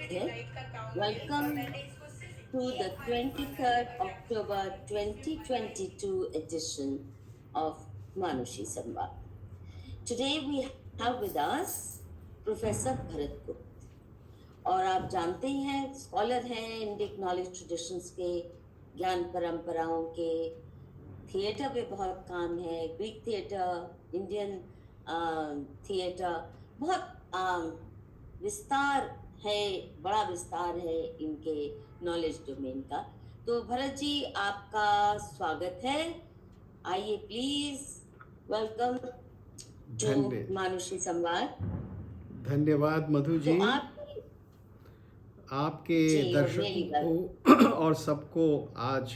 है। Welcome to the 23rd October 2022 edition of Manushi Samvad. Today we have with us Professor Bharat Gupta. और आप जानते ही हैं, scholar हैं इंडिक नॉलेज ट्रेडिशंस के, ज्ञान परंपराओं के। थिएटर पे बहुत काम है, ग्रीक थिएटर, इंडियन थिएटर, बहुत विस्तार है, बड़ा विस्तार है इनके नॉलेज डोमेन का। तो भरत जी, आपका स्वागत है। आइए प्लीज, वेलकम टू मानुषी संवाद। धन्यवाद मधु जी। तो आप आपके जी, दर्शकों और सबको आज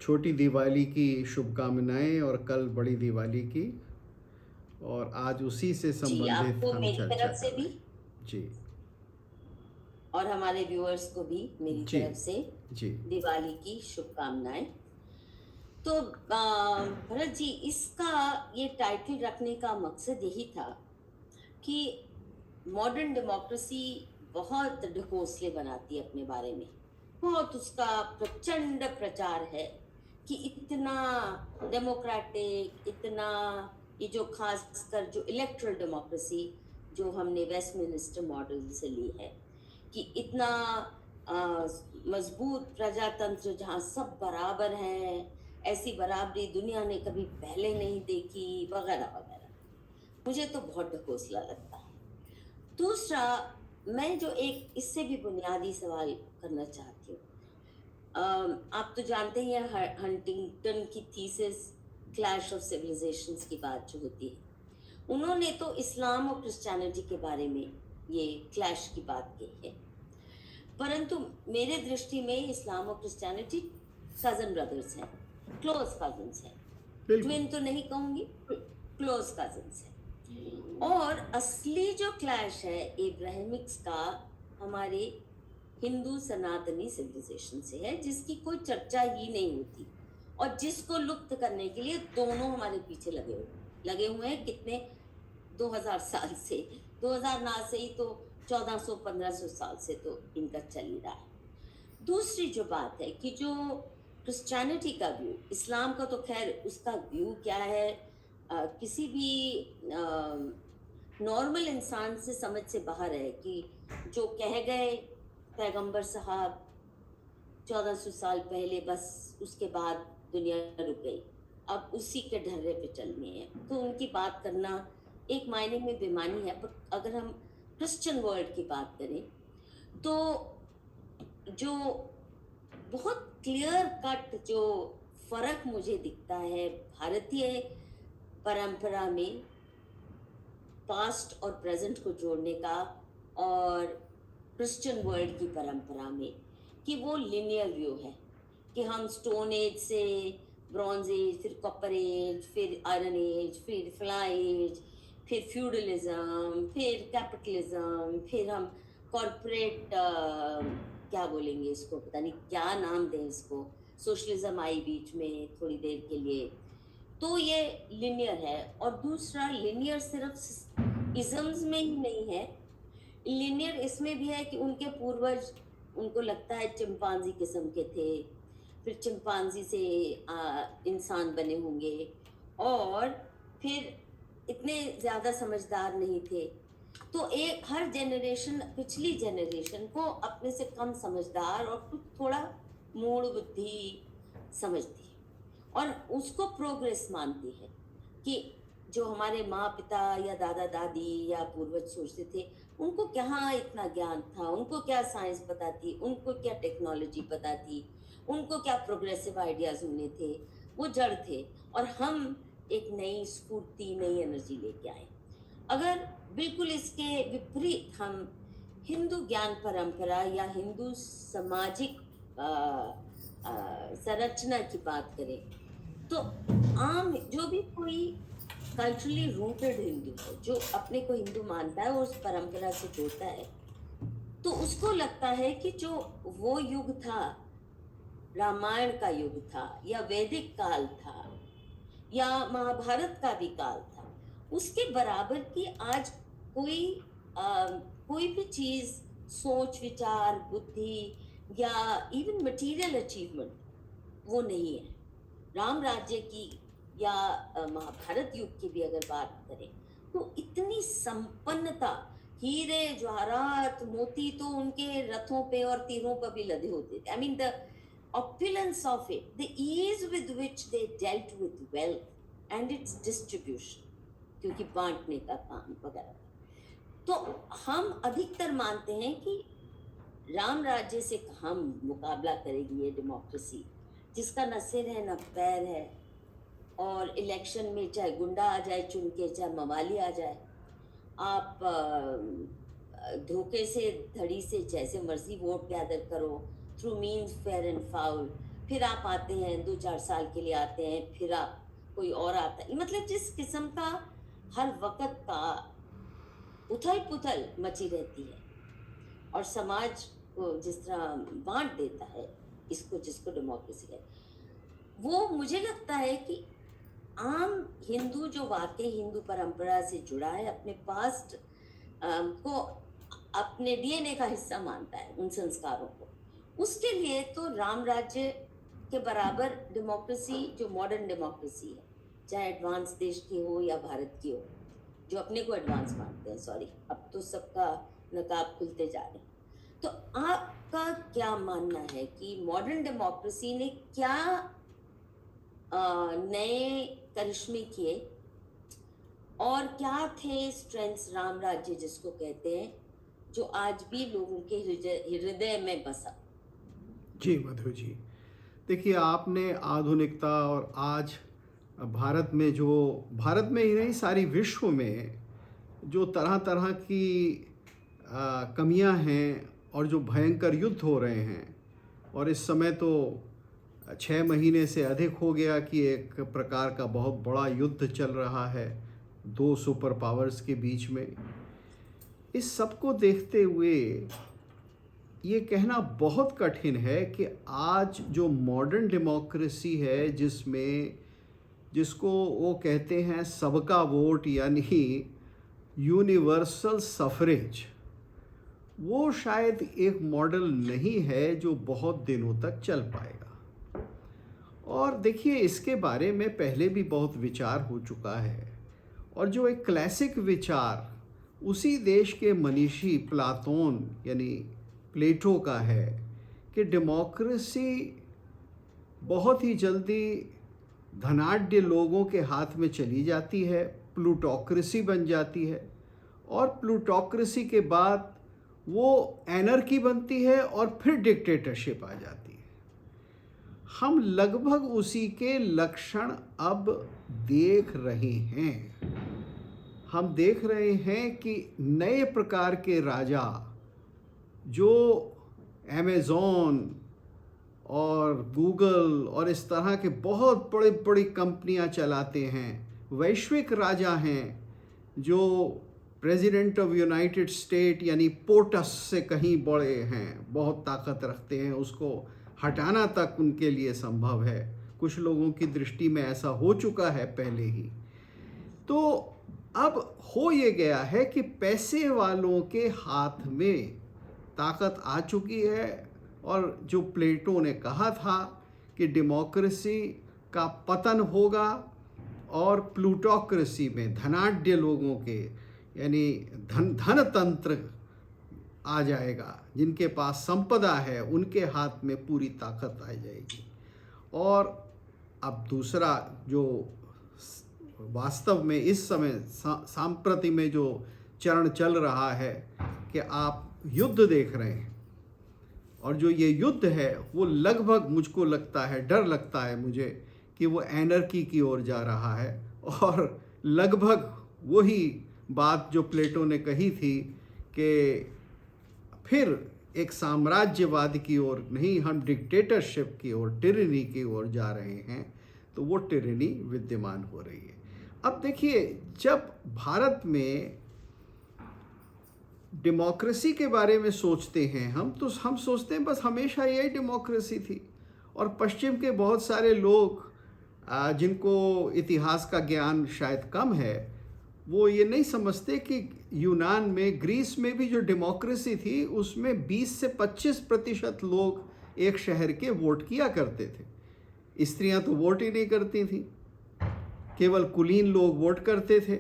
छोटी दिवाली की शुभकामनाएं और कल बड़ी दिवाली की, और आज उसी से संबंधित आपको हम मेरी चर्चा तरफ से कर भी रहे हैं। जी, और हमारे व्यूअर्स को भी मेरी जी, तरफ से जी। दिवाली की शुभकामनाएं। तो भरत जी, इसका ये टाइटल रखने का मकसद यही था कि मॉडर्न डेमोक्रेसी बहुत ढकोसले बनाती है अपने बारे में, बहुत उसका प्रचंड प्रचार है कि इतना डेमोक्रेटिक, इतना ये जो खासकर जो इलेक्टोरल डेमोक्रेसी जो हमने वेस्टमिनिस्टर मॉडल से ली है, कि इतना मजबूत प्रजातंत्र जहाँ सब बराबर हैं, ऐसी बराबरी दुनिया ने कभी पहले नहीं देखी, वगैरह वगैरह। मुझे तो बहुत ढकोसला लगता है। दूसरा, मैं जो एक इससे भी बुनियादी सवाल करना चाहती हूँ, आप तो जानते ही हैं हंटिंगटन की थीसिस क्लैश ऑफ सिविलाइजेशंस की बात जो होती है, उन्होंने तो इस्लाम और क्रिश्चियनिटी के बारे में ये क्लैश की बात की है। परंतु मेरे दृष्टि में इस्लाम और क्रिश्चियनिटी कजन ब्रदर्स हैं, क्लोज कजन्स हैं। ट्विन तो नहीं कहूंगी, क्लोज कजन्स हैं। और असली जो क्लैश है इब्राहिमिक्स का हमारे हिंदू सनातनी सिविलाइजेशन से है, जिसकी कोई चर्चा ही नहीं होती और जिसको लुप्त करने के लिए दोनों हमारे पीछे लगे हुए हैं। कितने 2000 साल से, 2000 ना से ही तो 1400-1500 साल से तो इनका चल ही रहा है। दूसरी जो बात है कि जो क्रिश्चियनिटी का व्यू, इस्लाम का तो खैर उसका व्यू क्या है, किसी भी नॉर्मल इंसान से समझ से बाहर है कि जो कह गए पैगंबर साहब 1400 साल पहले, बस उसके बाद दुनिया रुक गई, अब उसी के ढर्रे पे चलने हैं। तो उनकी बात करना एक मायने में बेमानी है। पर अगर हम क्रिश्चियन वर्ल्ड की बात करें तो जो बहुत क्लियर कट जो फर्क मुझे दिखता है भारतीय परंपरा में पास्ट और प्रेजेंट को जोड़ने का और क्रिश्चियन वर्ल्ड की परंपरा में, कि वो लिनियर व्यू है कि हम स्टोन एज से ब्रॉन्ज एज, फिर कॉपर एज, फिर आयरन एज, फिर फ्लाई एज, फिर फ्यूडलिज्म, फिर कैपिटलिज्म, फिर हम कॉरपोरेट क्या बोलेंगे इसको, पता नहीं क्या नाम दें इसको, सोशलिज्म आई बीच में थोड़ी देर के लिए। तो ये लिनियर है। और दूसरा, लिनियर सिर्फ इजम्स में ही नहीं है, लिनियर इसमें भी है कि उनके पूर्वज, उनको लगता है चिंपांजी किस्म के थे, फिर चिंपांजी से इंसान बने होंगे, और फिर इतने ज़्यादा समझदार नहीं थे। तो एक हर जनरेशन पिछली जनरेशन को अपने से कम समझदार और कुछ थोड़ा मूढ़ बुद्धि समझती है और उसको प्रोग्रेस मानती है कि जो हमारे माँ पिता या दादा दादी या पूर्वज सोचते थे, उनको क्या इतना ज्ञान था, उनको क्या साइंस पता थी, उनको क्या टेक्नोलॉजी पता थी, उनको क्या प्रोग्रेसिव आइडियाज होने थे, वो जड़ थे। और हम एक नई स्फूर्ति, नई एनर्जी लेके आए। अगर बिल्कुल इसके विपरीत हम हिंदू ज्ञान परंपरा या हिंदू सामाजिक संरचना की बात करें तो आम जो भी कोई कल्चरली रूटेड हिंदू है, जो अपने को हिंदू मानता है और उस परंपरा से जोड़ता है, तो उसको लगता है कि जो वो युग था, रामायण का युग था या वैदिक काल था या महाभारत का भी काल था, उसके बराबर की आज कोई कोई भी चीज सोच विचार बुद्धि या इवन मटेरियल अचीवमेंट वो नहीं है। राम राज्य की या महाभारत युग की भी अगर बात करें तो इतनी संपन्नता, हीरे जवाहरात मोती तो उनके रथों पे और तीरों पर भी लदे होते थे। I mean the opulence of it, the ease with which they dealt with wealth and its distribution, क्योंकि बांटने का काम वगैरह। तो हम अधिकतर मानते हैं कि राम राज्य से हम मुकाबला करेगी ये डेमोक्रेसी जिसका न सिर है न पैर है, और इलेक्शन में चाहे गुंडा आ जाए चुन के, चाहे मवाली आ जाए, आप धोखे से धड़ी से जैसे मर्जी वोट गैदर करो, through means fair and foul, फिर आप आते हैं 2-4 साल के लिए आते हैं, फिर आप कोई और आता है। मतलब जिस किस्म का हर वक्त का उथल पुथल मची रहती है और समाज को जिस तरह बांट देता है इसको, जिसको डेमोक्रेसी है, वो मुझे लगता है कि आम हिंदू जो वाकई हिंदू परंपरा से जुड़ा है, अपने पास्ट को अपने डीएनए का हिस्सा मानता है, उन संस्कारों को, उसके लिए तो राम राज्य के बराबर डेमोक्रेसी जो मॉडर्न डेमोक्रेसी है, चाहे एडवांस देश की हो या भारत की हो, जो अपने को एडवांस मानते हैं, सॉरी अब तो सबका नकाब खुलते जा रहे हैं। तो आपका क्या मानना है कि मॉडर्न डेमोक्रेसी ने क्या नए करिश्मे किए और क्या थे स्ट्रेंथ्स राम राज्य जिसको कहते हैं, जो आज भी लोगों के हृदय में बसा? जी मधु जी, देखिए आपने आधुनिकता और आज भारत में ही नहीं सारी विश्व में जो तरह तरह की कमियां हैं और जो भयंकर युद्ध हो रहे हैं, और इस समय तो 6 महीने से अधिक हो गया कि एक प्रकार का बहुत बड़ा युद्ध चल रहा है 2 सुपर पावर्स के बीच में। इस सब को देखते हुए ये कहना बहुत कठिन है कि आज जो मॉडर्न डेमोक्रेसी है जिसको वो कहते हैं सबका वोट यानी यूनिवर्सल सफरेज, वो शायद एक मॉडल नहीं है जो बहुत दिनों तक चल पाएगा। और देखिए इसके बारे में पहले भी बहुत विचार हो चुका है, और जो एक क्लासिक विचार उसी देश के मनीषी प्लाटोन यानी प्लेटो का है कि डेमोक्रेसी बहुत ही जल्दी धनाढ्य लोगों के हाथ में चली जाती है, प्लूटोक्रेसी बन जाती है, और प्लूटोक्रेसी के बाद वो एनर्की बनती है और फिर डिक्टेटरशिप आ जाती है। हम लगभग उसी के लक्षण अब देख रहे हैं। हम देख रहे हैं कि नए प्रकार के राजा जो अमेज़ॉन और गूगल और इस तरह के बहुत बड़ी बड़ी कंपनियां चलाते हैं, वैश्विक राजा हैं जो प्रेसिडेंट ऑफ यूनाइटेड स्टेट यानी पोटस से कहीं बड़े हैं, बहुत ताकत रखते हैं, उसको हटाना तक उनके लिए संभव है। कुछ लोगों की दृष्टि में ऐसा हो चुका है पहले ही। तो अब हो ये गया है कि पैसे वालों के हाथ में ताकत आ चुकी है, और जो प्लेटो ने कहा था कि डेमोक्रेसी का पतन होगा और प्लूटोक्रेसी में धनाढ्य लोगों के यानी धनतंत्र आ जाएगा, जिनके पास संपदा है उनके हाथ में पूरी ताकत आ जाएगी। और अब दूसरा जो वास्तव में इस समय सांप्रति में जो चरण चल रहा है कि आप युद्ध देख रहे हैं, और जो ये युद्ध है वो लगभग मुझको लगता है, डर लगता है मुझे कि वो एनर्की की ओर जा रहा है, और लगभग वही बात जो प्लेटो ने कही थी कि फिर एक साम्राज्यवाद की ओर नहीं, हम डिक्टेटरशिप की ओर, टिरनी की ओर जा रहे हैं। तो वो टिरनी विद्यमान हो रही है। अब देखिए, जब भारत में डेमोक्रेसी के बारे में सोचते हैं हम, तो हम सोचते हैं बस हमेशा यही डेमोक्रेसी थी। और पश्चिम के बहुत सारे लोग जिनको इतिहास का ज्ञान शायद कम है, वो ये नहीं समझते कि यूनान में, ग्रीस में भी जो डेमोक्रेसी थी उसमें 20 से 25% लोग एक शहर के वोट किया करते थे। स्त्रियां तो वोट ही नहीं करती थी, केवल कुलीन लोग वोट करते थे।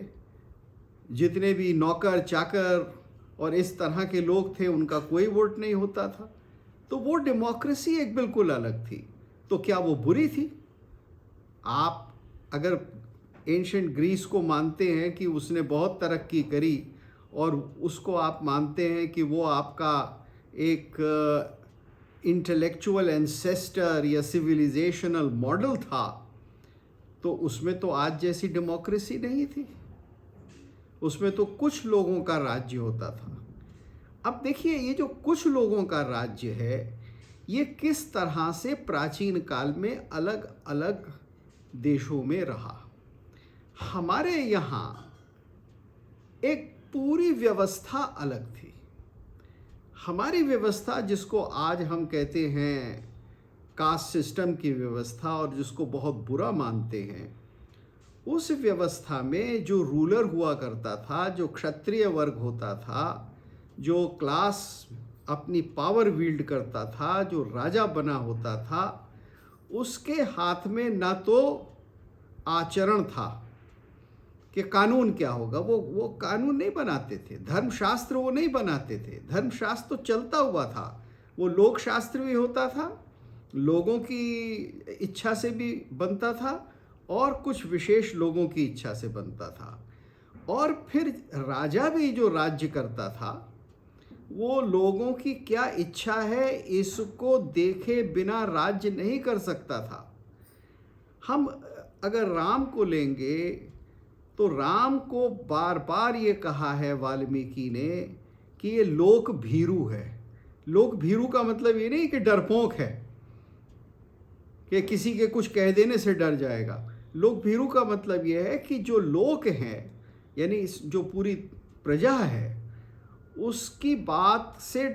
जितने भी नौकर चाकर और इस तरह के लोग थे उनका कोई वोट नहीं होता था। तो वो डेमोक्रेसी एक बिल्कुल अलग थी। तो क्या वो बुरी थी? आप अगर एंशिएंट ग्रीस को मानते हैं कि उसने बहुत तरक्की करी और उसको आप मानते हैं कि वो आपका एक इंटेलेक्चुअल एंसेस्टर या सिविलाइजेशनल मॉडल था, तो उसमें तो आज जैसी डेमोक्रेसी नहीं थी। उसमें तो कुछ लोगों का राज्य होता था। अब देखिए, ये जो कुछ लोगों का राज्य है, ये किस तरह से प्राचीन काल में अलग अलग देशों में रहा। हमारे यहाँ एक पूरी व्यवस्था अलग थी। हमारी व्यवस्था, जिसको आज हम कहते हैं कास्ट सिस्टम की व्यवस्था और जिसको बहुत बुरा मानते हैं, उस व्यवस्था में जो रूलर हुआ करता था, जो क्षत्रिय वर्ग होता था, जो क्लास अपनी पावर विल्ड करता था, जो राजा बना होता था, उसके हाथ में ना तो आचरण था कि कानून क्या होगा। वो कानून नहीं बनाते थे, धर्मशास्त्र वो नहीं बनाते थे। धर्मशास्त्र तो चलता हुआ था। वो लोकशास्त्र भी होता था, लोगों की इच्छा से भी बनता था और कुछ विशेष लोगों की इच्छा से बनता था। और फिर राजा भी जो राज्य करता था, वो लोगों की क्या इच्छा है इसको देखे बिना राज्य नहीं कर सकता था। हम अगर राम को लेंगे तो राम को बार बार ये कहा है वाल्मीकि ने कि ये लोक भीरु है। लोक भीरु का मतलब ये नहीं कि डरपोक है, कि किसी के कुछ कह देने से डर जाएगा। लोक भीरु का मतलब ये है कि जो लोक हैं, यानी जो पूरी प्रजा है, उसकी बात से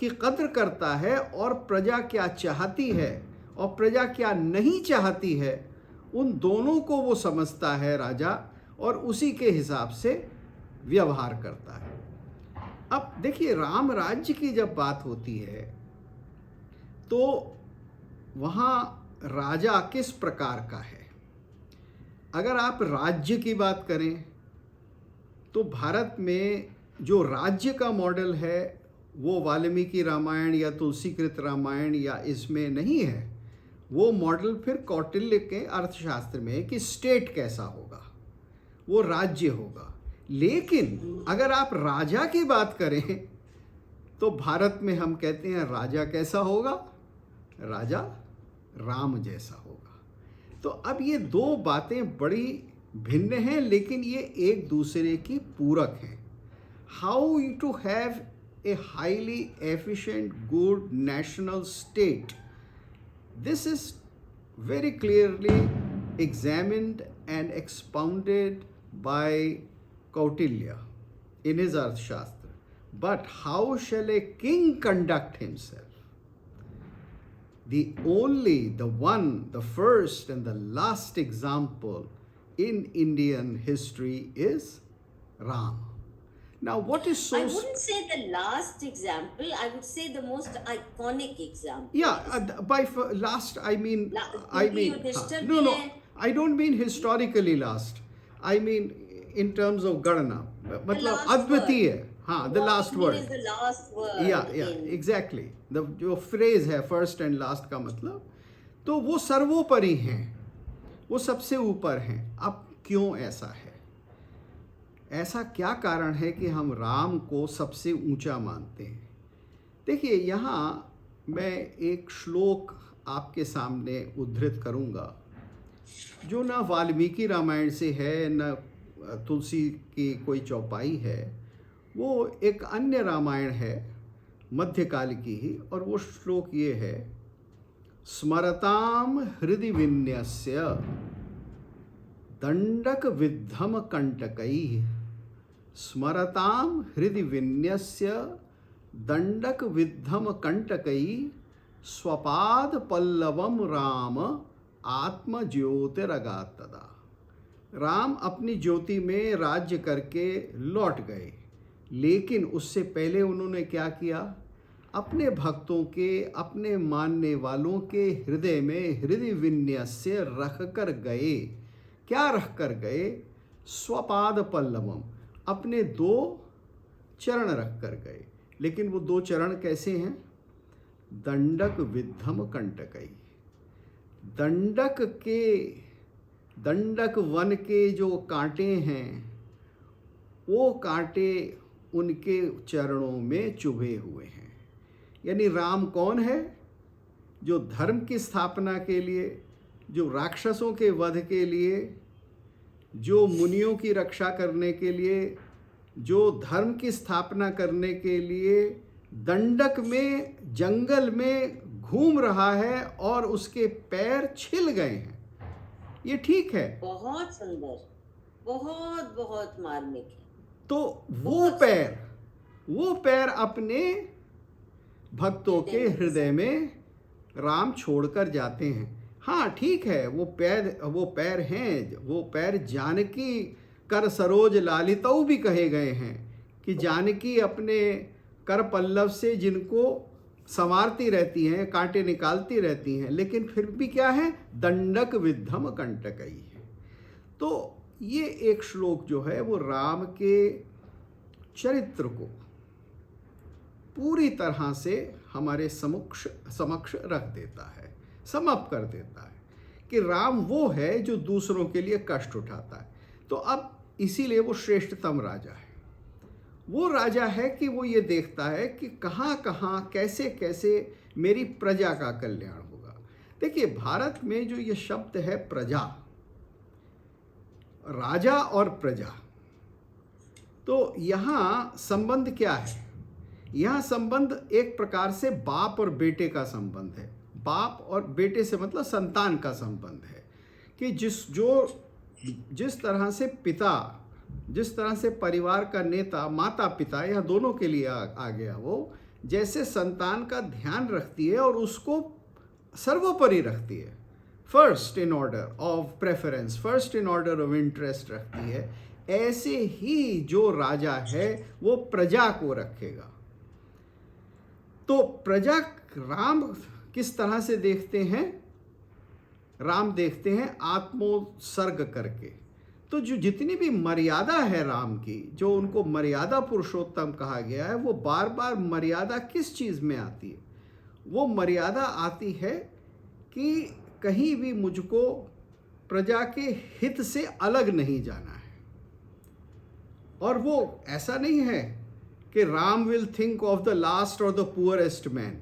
की कद्र करता है और प्रजा क्या चाहती है और प्रजा क्या नहीं चाहती है, उन दोनों को वो समझता है राजा, और उसी के हिसाब से व्यवहार करता है। अब देखिए, राम राज्य की जब बात होती है तो वहाँ राजा किस प्रकार का है। अगर आप राज्य की बात करें तो भारत में जो राज्य का मॉडल है वो वाल्मीकि रामायण या तुलसीकृत रामायण या इसमें नहीं है। वो मॉडल फिर कौटिल्य के अर्थशास्त्र में है कि स्टेट कैसा होगा, वो राज्य होगा। लेकिन अगर आप राजा की बात करें तो भारत में हम कहते हैं राजा कैसा होगा? राजा राम जैसा होगा। तो अब ये दो बातें बड़ी भिन्न हैं, लेकिन ये एक दूसरे की पूरक हैं। How to have a highly efficient good national state, this is very clearly examined and expounded by Kautilya in his Arthashastra. But how shall a king conduct himself? The first and the last example in Indian history is Ram. Now, what is so... I wouldn't say the last example, I would say the most iconic example. Yeah, last, I mean, Yudhishthir no, bhi no, hai. I don't mean historically last. I mean in terms of Garna. मतलब last अद्वितीय, हाँ, the What last Indian word. is the last word. Yeah, exactly. जो phrase है first and last का मतलब, तो वो सर्वोपरि हैं, वो सबसे ऊपर हैं। अब क्यों ऐसा है? ऐसा क्या कारण है कि हम राम को सबसे ऊंचा मानते हैं? देखिए, यहाँ मैं एक श्लोक आपके सामने उद्धृत करूँगा जो ना वाल्मीकि रामायण से है, न तुलसी की कोई चौपाई है। वो एक अन्य रामायण है, मध्यकाल की ही, और वो श्लोक ये है: स्मरताम हृदि विन्यस्य दंडक विद्धम कंटकैः। स्मरताम हृदि विन्यस्य दंडक विद्धम कंटकैः स्वपाद पल्लवम राम आत्मज्योतिरगात्तदा। राम अपनी ज्योति में राज्य करके लौट गए, लेकिन उससे पहले उन्होंने क्या किया? अपने भक्तों के, अपने मानने वालों के हृदय में हृदय विन्यास्य रख कर गए। क्या रख कर गए? स्वपाद पल्लवम, अपने 2 चरण रख कर गए। लेकिन वो 2 चरण कैसे हैं? दंडक विद्धम कंटकई। दंडक वन के जो कांटे हैं, वो कांटे उनके चरणों में चुभे हुए हैं। यानी राम कौन है? जो धर्म की स्थापना के लिए, जो राक्षसों के वध के लिए, जो मुनियों की रक्षा करने के लिए, जो धर्म की स्थापना करने के लिए दंडक में, जंगल में घूम रहा है और उसके पैर छिल गए हैं। ये ठीक है। बहुत सुंदर, बहुत बहुत मार्मिक है। तो बहुत वो पैर अपने भक्तों के हृदय में राम छोड़कर जाते हैं। हाँ ठीक है, वो पैर हैं, वो पैर जानकी कर सरोज लालितौ भी कहे गए हैं कि जानकी अपने कर पल्लव से जिनको संवारती रहती हैं, कांटे निकालती रहती हैं, लेकिन फिर भी क्या है? दंडक विद्धम कंटकई है। तो ये एक श्लोक जो है वो राम के चरित्र को पूरी तरह से हमारे समक्ष रख देता है, समाप्त कर देता है कि राम वो है जो दूसरों के लिए कष्ट उठाता है। तो अब इसीलिए वो श्रेष्ठतम राजा है। वो राजा है कि वो ये देखता है कि कहाँ कहाँ कैसे कैसे मेरी प्रजा का कल्याण होगा। देखिए, भारत में जो ये शब्द है प्रजा, राजा और प्रजा, तो यहाँ संबंध क्या है? यहाँ संबंध एक प्रकार से बाप और बेटे का संबंध है। बाप और बेटे से मतलब संतान का संबंध है कि जिस तरह से पिता, जिस तरह से परिवार का नेता, माता पिता, यह दोनों के लिए आ गया, वो जैसे संतान का ध्यान रखती है और उसको सर्वोपरि रखती है, first in order of preference, first in order of interest रखती है, ऐसे ही जो राजा है वो प्रजा को रखेगा। तो प्रजा राम किस तरह से देखते हैं? राम देखते हैं आत्मोत्सर्ग करके। तो जो जितनी भी मर्यादा है राम की, जो उनको मर्यादा पुरुषोत्तम कहा गया है, वो बार बार मर्यादा किस चीज़ में आती है? वो मर्यादा आती है कि कहीं भी मुझको प्रजा के हित से अलग नहीं जाना है। और वो ऐसा नहीं है कि Ram will think of the last और द पुअरेस्ट मैन।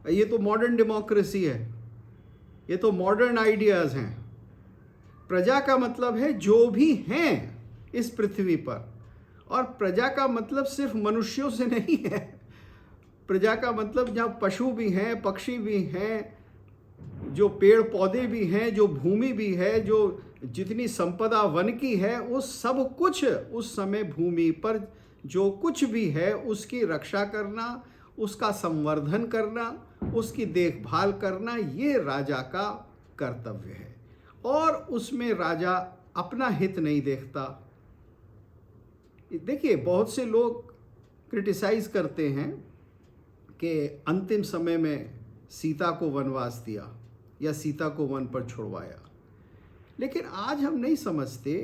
ये तो मॉडर्न डेमोक्रेसी है, ये तो मॉडर्न आइडियाज़ हैं। प्रजा का मतलब है जो भी हैं इस पृथ्वी पर, और प्रजा का मतलब सिर्फ मनुष्यों से नहीं है। प्रजा का मतलब जहाँ पशु भी हैं, पक्षी भी हैं, जो पेड़ पौधे भी हैं, जो भूमि भी है, जो जितनी संपदा वन की है, वो सब कुछ उस समय भूमि पर जो कुछ भी है उसकी रक्षा करना, उसका संवर्धन करना, उसकी देखभाल करना, ये राजा का कर्तव्य है। और उसमें राजा अपना हित नहीं देखता। देखिए, बहुत से लोग क्रिटिसाइज करते हैं कि अंतिम समय में सीता को वनवास दिया या सीता को वन पर छुड़वाया, लेकिन आज हम नहीं समझते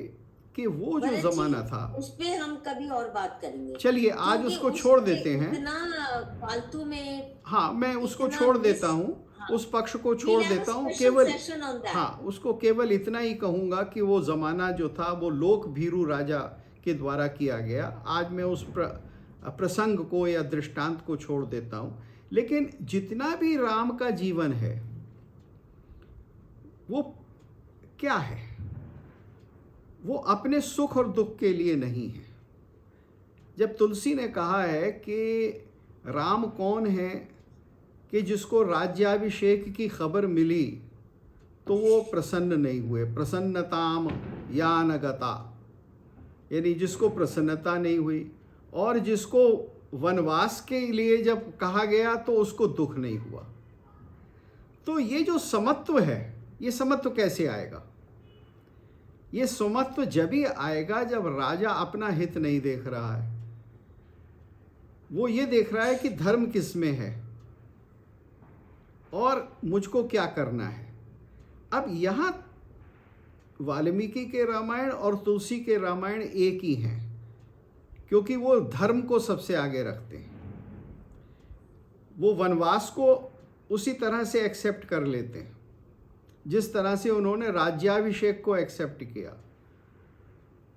कि वो जो भरत जी, जमाना था, उस पे हम कभी और बात करेंगे। चलिए आज क्योंकि उसको उस छोड़ पे देते हैं। इतना फालतू में, हाँ, मैं उसको इतना छोड़ देता हूँ, हाँ, उस पक्ष को छोड़ we'll have a देता हूँ। special केवल session on that. हाँ, उसको केवल इतना ही कहूँगा कि वो ज़माना जो था वो लोक भीरू राजा के द्वारा किया गया। आज मैं उस प्रसंग को या दृष्टांत को छोड़ देता हूँ। लेकिन जितना भी राम का जीवन है वो क्या है? वो अपने सुख और दुख के लिए नहीं है। जब तुलसी ने कहा है कि राम कौन है कि जिसको राज्याभिषेक की खबर मिली तो वो प्रसन्न नहीं हुए, प्रसन्नताम या नगता, यानी जिसको प्रसन्नता नहीं हुई, और जिसको वनवास के लिए जब कहा गया तो उसको दुख नहीं हुआ। तो ये जो समत्व है, ये समत्व कैसे आएगा? ये स्वमत्व जब ही आएगा जब राजा अपना हित नहीं देख रहा है, वो ये देख रहा है कि धर्म किस में है और मुझको क्या करना है। अब यहाँ वाल्मीकि के रामायण और तुलसी के रामायण एक ही हैं, क्योंकि वो धर्म को सबसे आगे रखते हैं। वो वनवास को उसी तरह से एक्सेप्ट कर लेते हैं जिस तरह से उन्होंने राज्याभिषेक को एक्सेप्ट किया,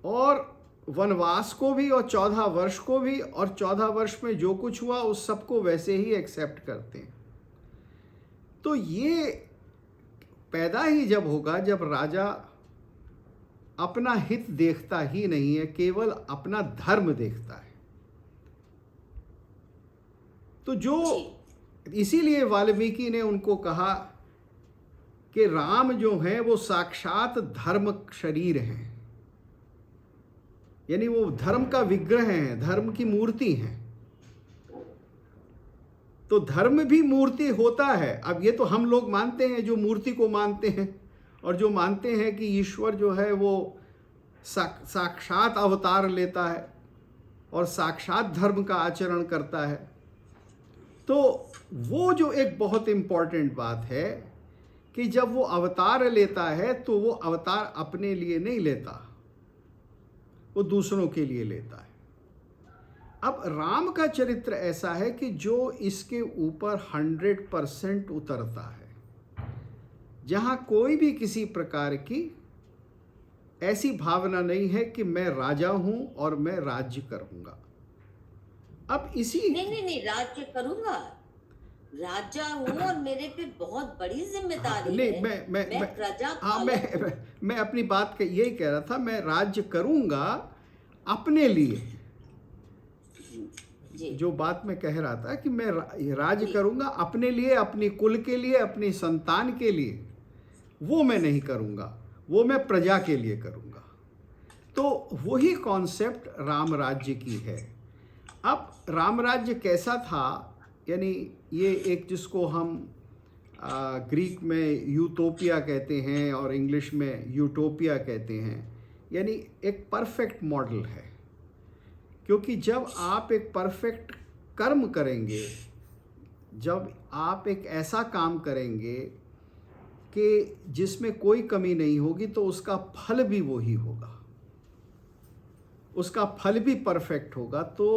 और वनवास को भी और 14 वर्ष को भी, और 14 वर्ष में जो कुछ हुआ उस सबको वैसे ही एक्सेप्ट करते हैं। तो ये पैदा ही जब होगा जब राजा अपना हित देखता ही नहीं है, केवल अपना धर्म देखता है। तो जो इसीलिए वाल्मीकि ने उनको कहा कि राम जो हैं वो साक्षात धर्म शरीर हैं, यानी वो धर्म का विग्रह हैं, धर्म की मूर्ति हैं। तो धर्म भी मूर्ति होता है। अब ये तो हम लोग मानते हैं, जो मूर्ति को मानते हैं और जो मानते हैं कि ईश्वर जो है वो साक्षात अवतार लेता है और साक्षात धर्म का आचरण करता है। तो वो जो एक बहुत इम्पॉर्टेंट बात है कि जब वो अवतार लेता है तो वो अवतार अपने लिए नहीं लेता, वो दूसरों के लिए लेता है। अब राम का चरित्र ऐसा है कि जो इसके ऊपर 100% उतरता है, जहाँ कोई भी किसी प्रकार की ऐसी भावना नहीं है कि मैं राजा हूं और मैं राज्य करूंगा। अब इसी नहीं, राज्य करूंगा, राजा हूं और मेरे पे बहुत बड़ी जिम्मेदारी नहीं, है। मैं प्रजा हाँ, पालक मैं अपनी बात यही कह रहा था, मैं राज्य करूंगा अपने लिए। जी। जो बात मैं कह रहा था कि मैं राज्य करूंगा अपने लिए, अपनी कुल के लिए, अपनी संतान के लिए, वो मैं नहीं करूंगा, वो मैं प्रजा के लिए करूंगा। तो वही कॉन्सेप्ट राम राज्य की है। अब राम राज्य कैसा था, यानी ये एक जिसको हम ग्रीक में यूटोपिया कहते हैं और इंग्लिश में यूटोपिया कहते हैं, यानी एक परफेक्ट मॉडल है। क्योंकि जब आप एक परफेक्ट कर्म करेंगे, जब आप एक ऐसा काम करेंगे कि जिसमें कोई कमी नहीं होगी, तो उसका फल भी वही होगा, उसका फल भी परफेक्ट होगा। तो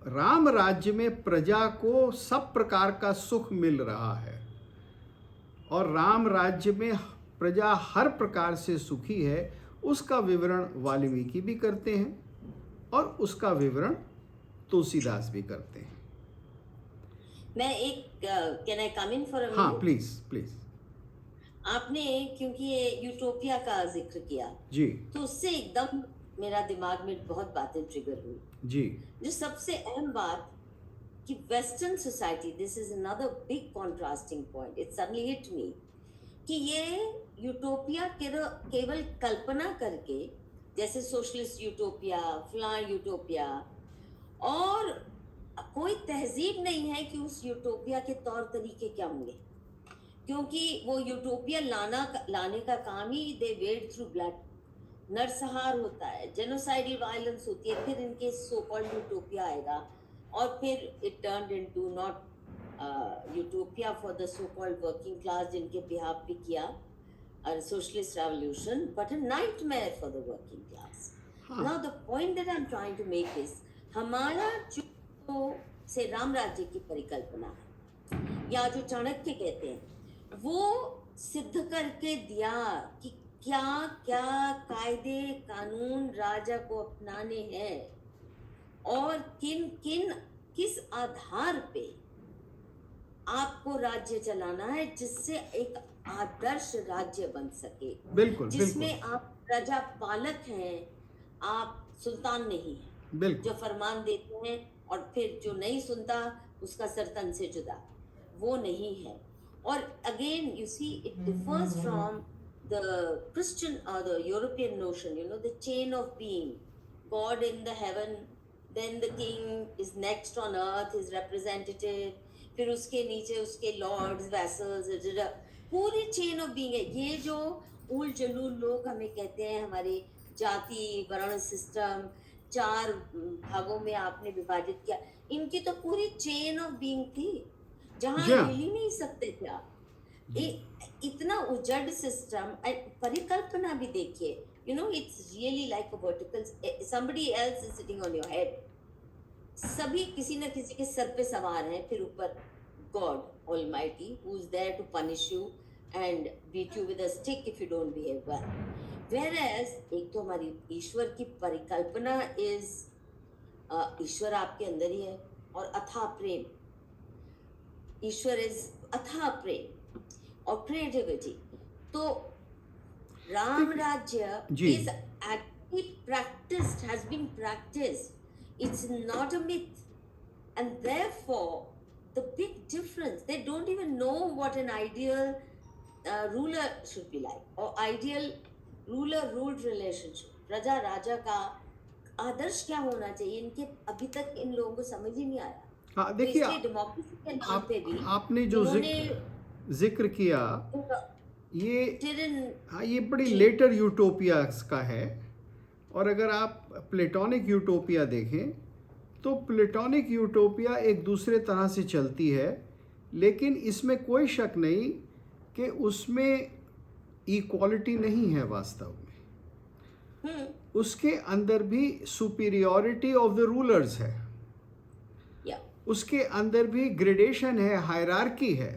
राम राज्य में प्रजा को सब प्रकार का सुख मिल रहा है और राम राज्य में प्रजा हर प्रकार से सुखी है। उसका विवरण वाल्मीकि भी करते हैं और उसका विवरण तुलसीदास भी करते हैं। मैं एक can I come in for a हाँ, मिनट? Please please. आपने क्योंकि ये यूटोपिया का जिक्र किया जी तो उससे एकदम मेरा दिमाग में बहुत बातें ट्रिगर हुई। जी जो सबसे अहम बात कि western society, this is another big contrasting point, it suddenly hit me कि ये यूटोपिया केवल कल्पना करके, जैसे सोशलिस्ट यूटोपिया, फलां यूटोपिया, और कोई तहजीब नहीं है कि उस यूटोपिया के तौर तरीके क्या होंगे, क्योंकि वो यूटोपिया लाने का काम ही दे वेड थ्रू ब्लड, नरसंहार होता है, जेनोसाइडल वायलेंस होती है, फिर इनके सो कॉल्ड यूटोपिया आएगा और फिर it turned into not utopia for the so called working class जिनके बिहाफ पे किया socialist revolution, but a nightmare for the working class. Now the point that I'm trying to make is, हमारा जो से राम राज्य की परिकल्पना है, या जो चाणक्य कहते हैं, वो सिद्ध करके दिया कि क्या क्या कायदे कानून राजा को अपनाने हैं और किस आधार पे आपको राज्य चलाना है, जिससे एक आदर्श राज्य बन सके, बिल्कुल जिसमें बिल्कुल आप प्रजा पालक हैं, आप सुल्तान नहीं हैं बिल्कुल। जो फरमान देते हैं और फिर जो नहीं सुनता उसका सरतन से जुदा, वो नहीं है। और again you see it differs from the Christian और the European notion, you know, the chain of being, God in the heaven, then the king is next on earth, his representative, फिर उसके नीचे उसके लॉर्ड्स, वैसल्स, पूरी chain of being है। ये जो उल जलूल लोग हमें कहते हैं हमारे जाति वर्ण सिस्टम 4 भागों में आपने विभाजित किया। इनकी तो पूरी चेन ऑफ बीइंग थी, जहाँ जी हिल हाँ। ही नहीं सकते थे आप। जी इतना उजड़ सिस्टम, परिकल्पना भी देखिए, it's really like a vertical, somebody else is sitting on your head. सभी किसी न किसी के सर पे सवार हैं, फिर ऊपर God almighty who is there to punish you and beat you with a stick if you don't behave well. Whereas एक तो हमारी ईश्वर की परिकल्पना इज, ईश्वर आपके अंदर ही है, और अथाह प्रेम, ईश्वर इज अथाह प्रेम और क्रिएटिविटी। तो राम देखिए राज्य जी is actually practiced, has been practiced. It's not a myth. And therefore, the big difference, they don't even know what an ideal ruler should be like, or ideal ruler-ruled relationship. प्रजा राजा का आदर्श क्या होना चाहिए, इनके अभी तक इन लोगों को समझ ही नहीं आया। हाँ तो देखिए इसलिए डेमोक्रेसी के नाम पे भी आपने जो इन्होंने जिक्र किया ये tyranny, हाँ ये बड़ी लेटर यूटोपियास का है। और अगर आप प्लेटोनिक यूटोपिया देखें तो प्लेटोनिक यूटोपिया एक दूसरे तरह से चलती है, लेकिन इसमें कोई शक नहीं कि उसमें इक्वालिटी नहीं है वास्तव में। उसके अंदर भी सुपीरियॉरिटी ऑफ द रूलर्स है, yeah. उसके अंदर भी ग्रेडेशन है, हायरार्की है।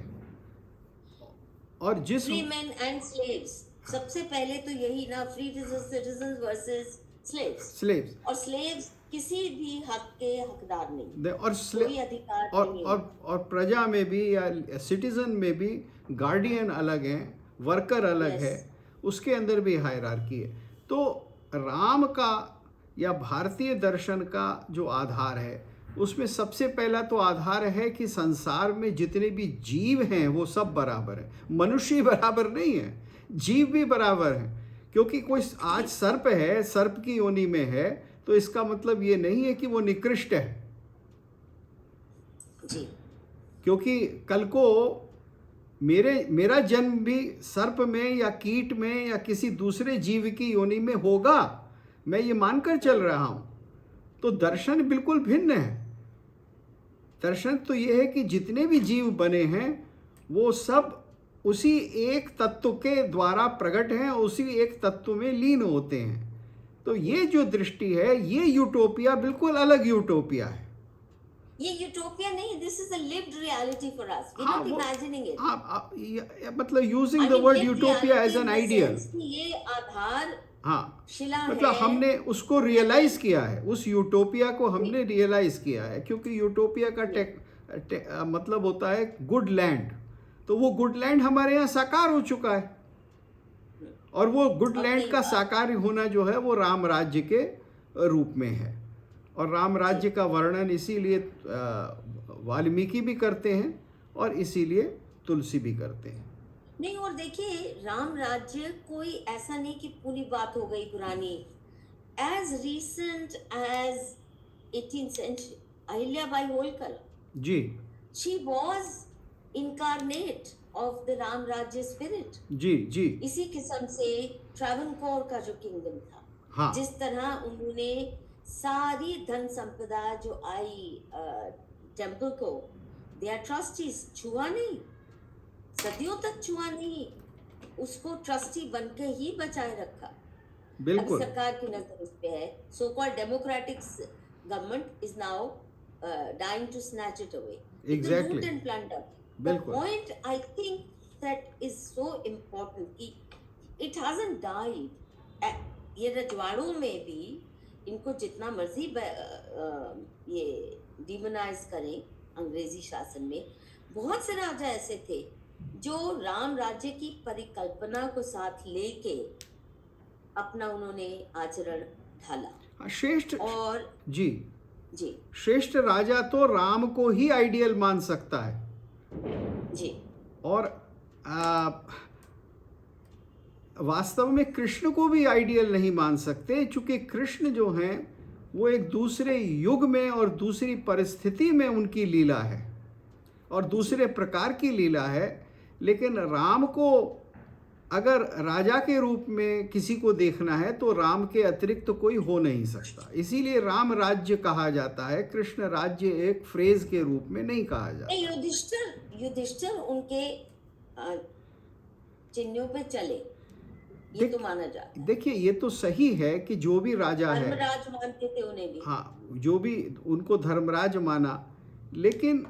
और जिस फ्री मैन एंड स्लेव्स, सबसे पहले तो यही ना, फ्री सिटीजंस वर्सेस स्लेव्स और स्लेव्स किसी भी हक के हकदार नहीं, और कोई अधिकार नहीं है। और प्रजा में भी या सिटीजन में भी गार्डियन अलग हैं, वर्कर अलग Yes. है, उसके अंदर भी हायरार्की है। तो राम का या भारतीय दर्शन का जो आधार है उसमें सबसे पहला तो आधार है कि संसार में जितने भी जीव हैं वो सब बराबर हैं। मनुष्य ही बराबर नहीं है, जीव भी बराबर हैं। क्योंकि कोई आज सर्प है, सर्प की योनि में है, तो इसका मतलब ये नहीं है कि वो निकृष्ट है। जी, क्योंकि कल को मेरा जन्म भी सर्प में या कीट में या किसी दूसरे जीव की योनि में होगा, मैं ये मानकर चल रहा हूं। तो दर्शन बिल्कुल भिन्न है। दर्शन तो ये है कि जितने भी जीव बने हैं वो सब उसी एक तत्व के द्वारा प्रकट हैं, उसी एक तत्व में लीन होते हैं। तो ये जो दृष्टि है, ये यूटोपिया बिल्कुल अलग यूटोपिया है। ये यूटोपिया नहीं, this is a lived reality for us, we हाँ, नॉट वो इमेजिनिंग इट। आप मतलब using the word utopia as an ideal. ये आधार हाँ, शिला मतलब है। हमने उसको रियलाइज किया है, उस यूटोपिया को हमने रियलाइज किया है। क्योंकि यूटोपिया का मतलब होता है गुड लैंड। तो वो गुड लैंड हमारे यहाँ साकार हो चुका है, और वो गुड लैंड का साकार होना जो है वो राम राज्य के रूप में है। और राम राज्य का वर्णन इसीलिए वाल्मीकि भी करते हैं और इसीलिए तुलसी भी करते हैं। नहीं, और देखिए राम राज्य कोई ऐसा नहीं कि पूरी बात हो गई पुरानी। As recent as 18th century, Ahilyabai Holkar, जी she was incarnate of the Ram Rajya spirit. जी जी इसी किस्म से ट्रावनकोर का जो किंगडम था, हाँ, जिस तरह उन्होंने सारी धन संपदा जो आई टेम्पल को, दे आर ट्रस्टीज, छुआ नहीं, सदियों तक छुआ नहीं, उसको ट्रस्टी बनके ही बचाए रखा। अभी बिल्कुल सरकार की नजर उस पे है। So called democratic government is now dying to snatch it away. Exactly. Loot and plunder. The बिल्कुल point I think that is so important कि it hasn't died. ये रजवाड़ों में भी इनको जितना मर्जी ये डिमोनाइज करें अंग्रेजी शासन में, बहुत से राजा ऐसे थे जो राम राज्य की परिकल्पना को साथ लेके अपना उन्होंने आचरण ढाला। श्रेष्ठ और जी जी श्रेष्ठ राजा तो राम को ही आइडियल मान सकता है। जी और वास्तव में कृष्ण को भी आइडियल नहीं मान सकते, क्योंकि कृष्ण जो हैं वो एक दूसरे युग में और दूसरी परिस्थिति में उनकी लीला है और दूसरे प्रकार की लीला है। लेकिन राम को अगर राजा के रूप में किसी को देखना है तो राम के अतिरिक्त तो कोई हो नहीं सकता। इसीलिए राम राज्य कहा जाता है, कृष्ण राज्य एक फ्रेज के रूप में नहीं कहा जाता। नहीं, युधिष्ठिर उनके अ, चिन्हों पे चले, ये तो माना जाता है। देखिए, ये तो सही है कि जो भी राजा है, धर्मराज मानते थे उन्हें भी। हाँ, जो भी उनको धर्मराज माना, लेकिन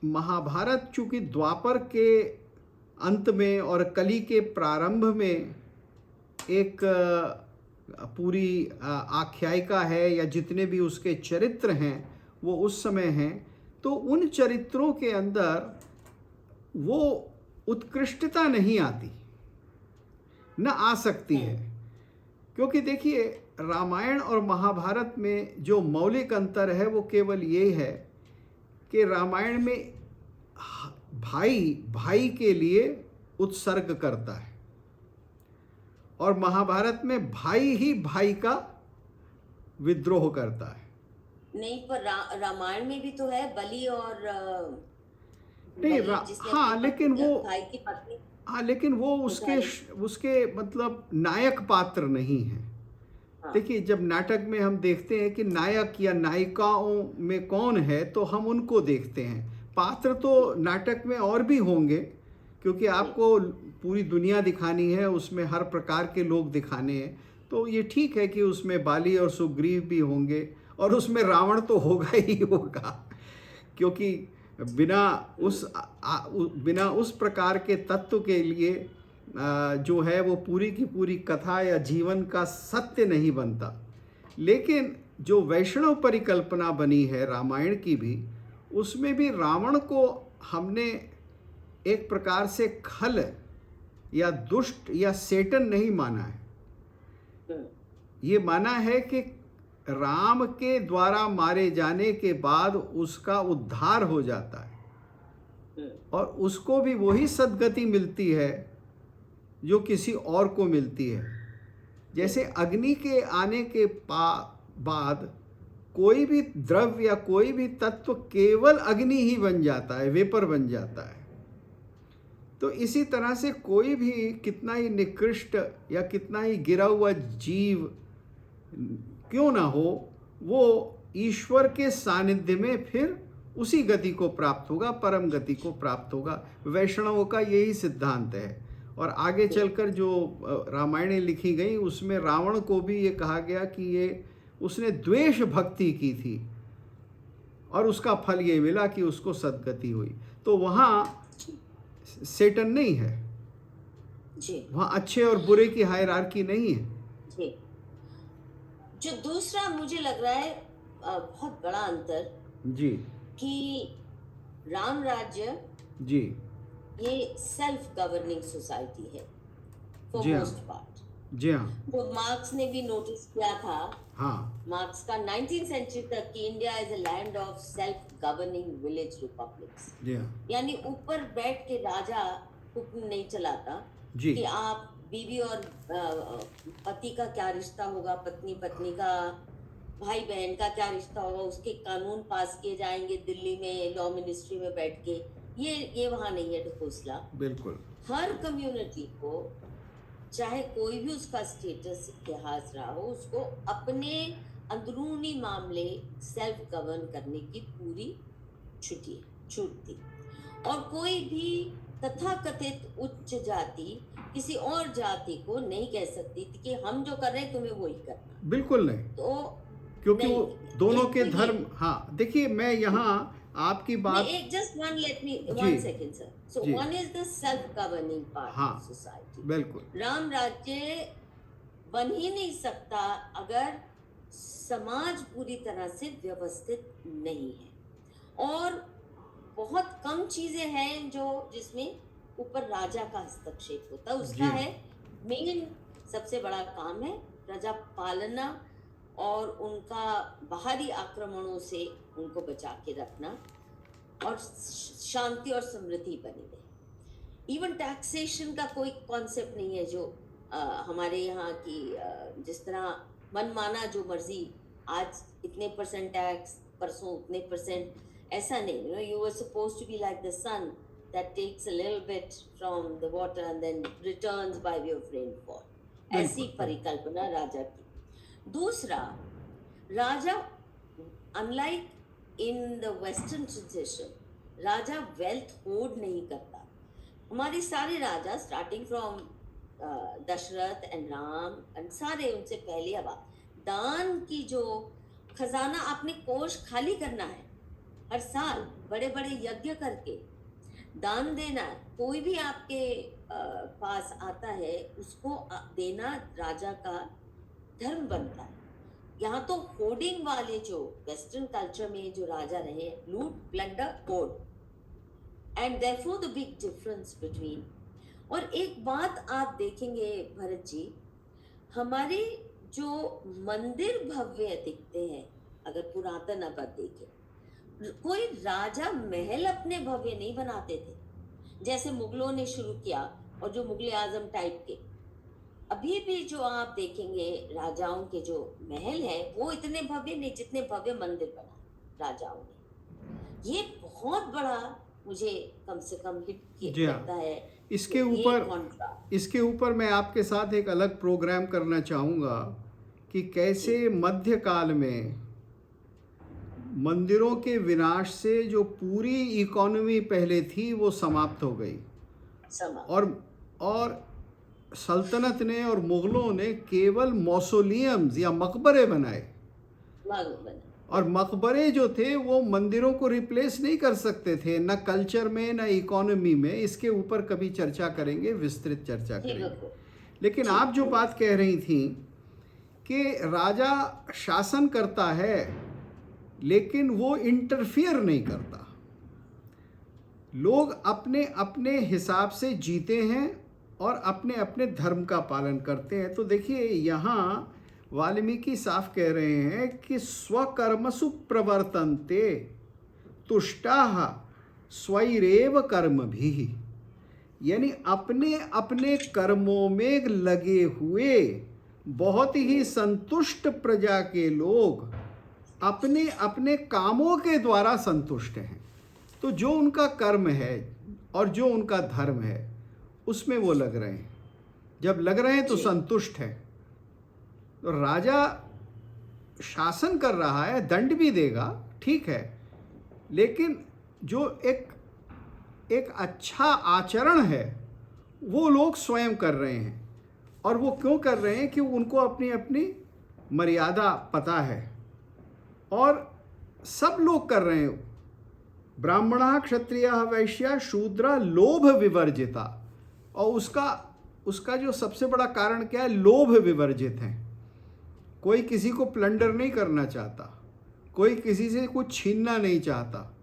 महाभारत चूंकि द्वापर के अंत में और कली के प्रारंभ में एक पूरी आख्यायिका है, या जितने भी उसके चरित्र हैं वो उस समय हैं, तो उन चरित्रों के अंदर वो उत्कृष्टता नहीं आती, न आ सकती है। क्योंकि देखिए, रामायण और महाभारत में जो मौलिक अंतर है वो केवल ये है कि रामायण में भाई भाई के लिए उत्सर्ग करता है, और महाभारत में भाई ही भाई का विद्रोह करता है। नहीं, पर रामायण में भी तो है बलि और नहीं, जिसने हाँ, अपनी लेकिन वो भाई की पत्नी, हाँ, लेकिन वो उसके मतलब नायक पात्र नहीं है। हाँ, देखिए, जब नाटक में हम देखते हैं कि नायक या नायिकाओं में कौन है, तो हम उनको देखते हैं। पात्र तो नाटक में और भी होंगे, क्योंकि आपको पूरी दुनिया दिखानी है, उसमें हर प्रकार के लोग दिखाने हैं। तो ये ठीक है कि उसमें बाली और सुग्रीव भी होंगे, और उसमें रावण तो होगा ही होगा, क्योंकि बिना उस प्रकार के तत्व के लिए जो है वो पूरी की पूरी कथा या जीवन का सत्य नहीं बनता। लेकिन जो वैष्णव परिकल्पना बनी है रामायण की भी, उसमें भी रावण को हमने एक प्रकार से खल या दुष्ट या सेटन नहीं माना है। ये माना है कि राम के द्वारा मारे जाने के बाद उसका उद्धार हो जाता है, और उसको भी वही सद्गति मिलती है जो किसी और को मिलती है। जैसे अग्नि के आने के बाद कोई भी द्रव्य या कोई भी तत्व केवल अग्नि ही बन जाता है, वेपर बन जाता है। तो इसी तरह से कोई भी कितना ही निकृष्ट या कितना ही गिरा हुआ जीव क्यों ना हो, वो ईश्वर के सानिध्य में फिर उसी गति को प्राप्त होगा, परम गति को प्राप्त होगा। वैष्णवों का यही सिद्धांत है। और आगे चलकर जो रामायणें लिखी गई उसमें रावण को भी ये कहा गया कि ये उसने द्वेष भक्ति की थी, और उसका फल ये मिला कि उसको सद्गति हुई। तो वहाँ सेटन नहीं है जी, वहाँ अच्छे और बुरे की हायरार्की नहीं है जी। जो दूसरा मुझे लग रहा है बहुत बड़ा अंतर, जी कि राम राज्य जी ये सेल्फ गवर्निंग सोसाइटी है फॉर जी हाँ, मोस्ट पार्ट। जी हाँ, जो मार्क्स ने भी नोटिस किया था, हाँ, मार्क्स का 19th सेंचुरी तक कि India is a land of self governing village republics, जी हाँ, यानी ऊपर बैठ के राजा हुक्म नहीं चलाता जी कि आप बीवी और पति का क्या रिश्ता होगा, पत्नी पत्नी का, भाई बहन का क्या रिश्ता होगा, उसके कानून पास किए जाएंगे दिल्ली में लॉ मिनिस्ट्री में बैठ के। ये वहाँ नहीं है ढकोसला। बिल्कुल, हर कम्युनिटी को, चाहे कोई भी उसका स्टेटस इतिहास रहा हो, उसको अपने अंदरूनी मामले सेल्फ गवर्न करने की पूरी छूट थी। और कोई भी तथाकथित उच्च जाति किसी और जाति को नहीं कह सकती थी कि हम जो कर रहे हैं तुम्हें वही करना। बिल्कुल नहीं, तो क्योंकि वो दोनों के तो धर्म, हाँ, देखिए मैं यहाँ आपकी बात, एक जस्ट वन लेट मी जी, 1 सेकंड सर। सो जी, one is the self governing part हाँ, ऑफ सोसाइटी। बिल्कुल, राम राज्य बन ही नहीं सकता अगर समाज पूरी तरह से व्यवस्थित नहीं है। और बहुत कम चीजें हैं जो जिसमें ऊपर राजा का हस्तक्षेप होता है। उसका जी, है मेन सबसे बड़ा काम है प्रजा पालना और उनका बाहरी आक्रमणों से उनको बचा के रखना और शांति और समृद्धि बनी रहे। इवन टैक्सेशन का कोई कॉन्सेप्ट नहीं है जो हमारे यहाँ की जिस तरह मनमाना जो मर्जी, आज इतने परसेंट टैक्स, परसों उतने परसेंट, ऐसा नहीं। You were supposed to be like the sun, that takes a little bit from the water and then returns by way of rainfall. ऐसी बिल्कुल परिकल्पना राजा की। दूसरा, राजा unlike in the western tradition, राजा वेल्थ होर्ड नहीं करता। हमारे सारे राजा starting from Dasharath and Ram and सारे उनसे पहले, अब दान की जो खजाना, आपने कोष खाली करना है हर साल, बड़े बड़े यज्ञ करके दान देना। कोई भी आपके पास आता है उसको देना राजा का धर्म बनता है। यहाँ तो होर्डिंग वाले जो वेस्टर्न कल्चर में जो राजा रहे, लूट, plunder, horde, and therefore the big difference between. और एक बात आप देखेंगे भरत जी, हमारे जो मंदिर भव्य दिखते हैं, अगर पुरातन अब देखें, कोई राजा महल अपने भव्य नहीं बनाते थे जैसे मुगलों ने शुरू किया, और जो मुगल आजम टाइप के अभी भी जो आप देखेंगे राजाओं के जो महल है वो इतने भव्य नहीं जितने भव्य मंदिर बना राजाओं ने। ये बहुत बड़ा मुझे कम से कम हिट जी हाँ। लगता है। इसके ये ऊपर contrast। इसके ऊपर मैं आपके साथ एक अलग प्रोग्राम करना चाहूँगा कि कैसे मध्यकाल में मंदिरों के विनाश से जो पूरी इकोनॉमी पहले थी वो समाप्त हो गई, समा और सल्तनत ने और मुग़लों ने केवल मौसोलियम्स या मकबरे बनाए, मांग बना। और मकबरे जो थे वो मंदिरों को रिप्लेस नहीं कर सकते थे, न कल्चर में न इकोनॉमी में। इसके ऊपर कभी चर्चा करेंगे, विस्तृत चर्चा जी करेंगे। बिल्कुल। लेकिन आप जो बात कह रही थी कि राजा शासन करता है लेकिन वो इंटरफियर नहीं करता, लोग अपने अपने हिसाब से जीते हैं और अपने अपने धर्म का पालन करते हैं। तो देखिए यहाँ वाल्मीकि साफ कह रहे हैं कि स्वकर्मसु प्रवर्तन्ते तुष्टाः स्वैरेव कर्म भी, यानी अपने अपने कर्मों में लगे हुए बहुत ही संतुष्ट प्रजा के लोग अपने अपने कामों के द्वारा संतुष्ट हैं। तो जो उनका कर्म है और जो उनका धर्म है उसमें वो लग रहे हैं, जब लग रहे हैं तो संतुष्ट है। तो राजा शासन कर रहा है, दंड भी देगा, ठीक है, लेकिन जो एक अच्छा आचरण है वो लोग स्वयं कर रहे हैं। और वो क्यों कर रहे हैं कि उनको अपनी अपनी मर्यादा पता है, और सब लोग कर रहे हैं। ब्राह्मणः क्षत्रियः वैश्यः शूद्रः लोभ विवर्जिता, और उसका जो सबसे बड़ा कारण क्या है, लोभ विवर्जित है। कोई किसी को प्लंडर नहीं करना चाहता, कोई किसी से कुछ छीनना नहीं चाहता।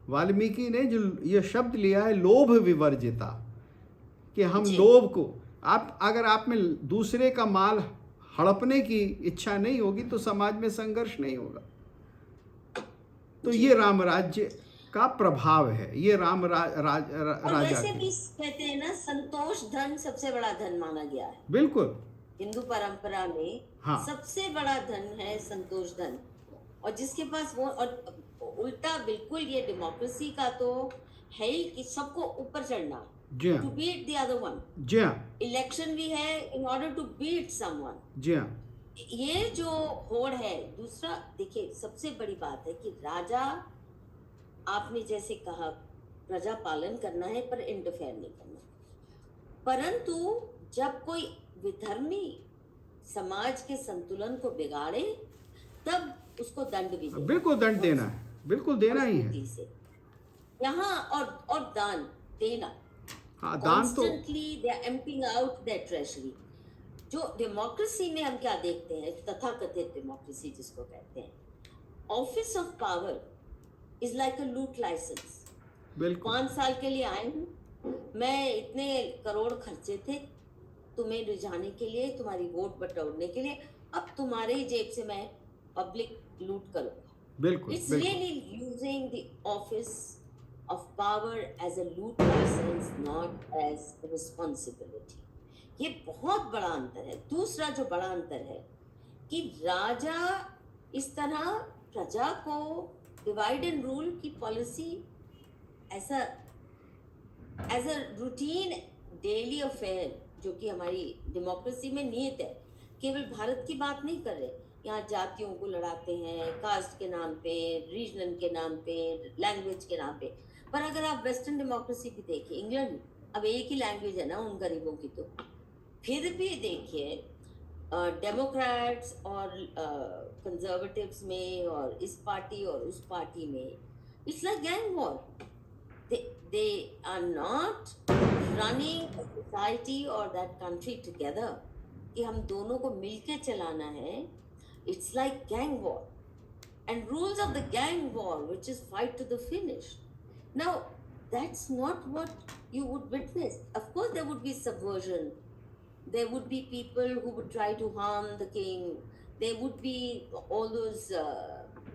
वाल्मीकि ने जो ये शब्द लिया है लोभ विवर्जिता, कि हम लोभ को, अगर आप में दूसरे का माल हड़पने की इच्छा नहीं होगी तो समाज में संघर्ष नहीं होगा। तो ये राम राज्य का प्रभाव है, ये राम राजा वैसे भी कहते हैं ना, संतोष धन सबसे बड़ा धन माना गया है। बिल्कुल हिंदू परंपरा में हाँ। सबसे बड़ा धन है संतोष धन, और जिसके पास वो, और उल्टा बिल्कुल ये डेमोक्रेसी का तो है ही कि सबको ऊपर चढ़ना, जी हाँ, to beat the other one. जी हाँ, इलेक्शन भी है in order to beat someone. जी हाँ, ये जो होड़ है। दूसरा देखिए, सबसे बड़ी बात है कि राजा, आपने जैसे कहा प्रजा पालन करना है पर इंटरफेयर नहीं करना, परंतु जब कोई विधर्मी समाज के संतुलन को बिगाड़े तब उसको दंड भी देना, बिल्कुल दंड देना है, बिल्कुल देना ही है। से यहाँ और दान देना, हाँ, दान तो constantly they are emptying out their treasury. जो डेमोक्रेसी में हम क्या देखते हैं, तथाकथित डेमोक्रेसी जिसको कहते हैं, office of power is like अ लूट लाइसेंस। बिल्कुल 5 साल के लिए आए हूँ मैं, इतने करोड़ खर्चे थे तुम्हें रिझाने के लिए, तुम्हारी वोट बटोरने के लिए, अब तुम्हारे ही जेब से मैं पब्लिक लूट करूंगा। बिल्कुल It's बिल्कुल really using the office of power as a loot license, not as a responsibility. ये बहुत बड़ा अंतर है। दूसरा जो बड़ा अंतर है कि राजा इस तरह प्रजा को डिवाइड एंड रूल की पॉलिसी ऐसा as a routine daily affair, जो कि हमारी डेमोक्रेसी में नियत है। केवल भारत की बात नहीं कर रहे, यहाँ जातियों को लड़ाते हैं कास्ट के नाम पे, रीजन के नाम पे, लैंग्वेज के नाम पे। पर अगर आप वेस्टर्न डेमोक्रेसी भी देखिए, इंग्लैंड में अब एक ही लैंग्वेज है ना उन गरीबों की, तो फिर भी देखिए डेमोक्रेट्स और कंजर्वेटिव्स में और इस पार्टी और उस पार्टी में, it's like gang war. they are not running a society or that country together कि हम दोनों को मिलके चलाना है। It's like gang war and rules of the gang war, which is fight to the finish. Now that's not what you would witness. Of course there would be subversion, there would be people who would try to harm the king, there would be all those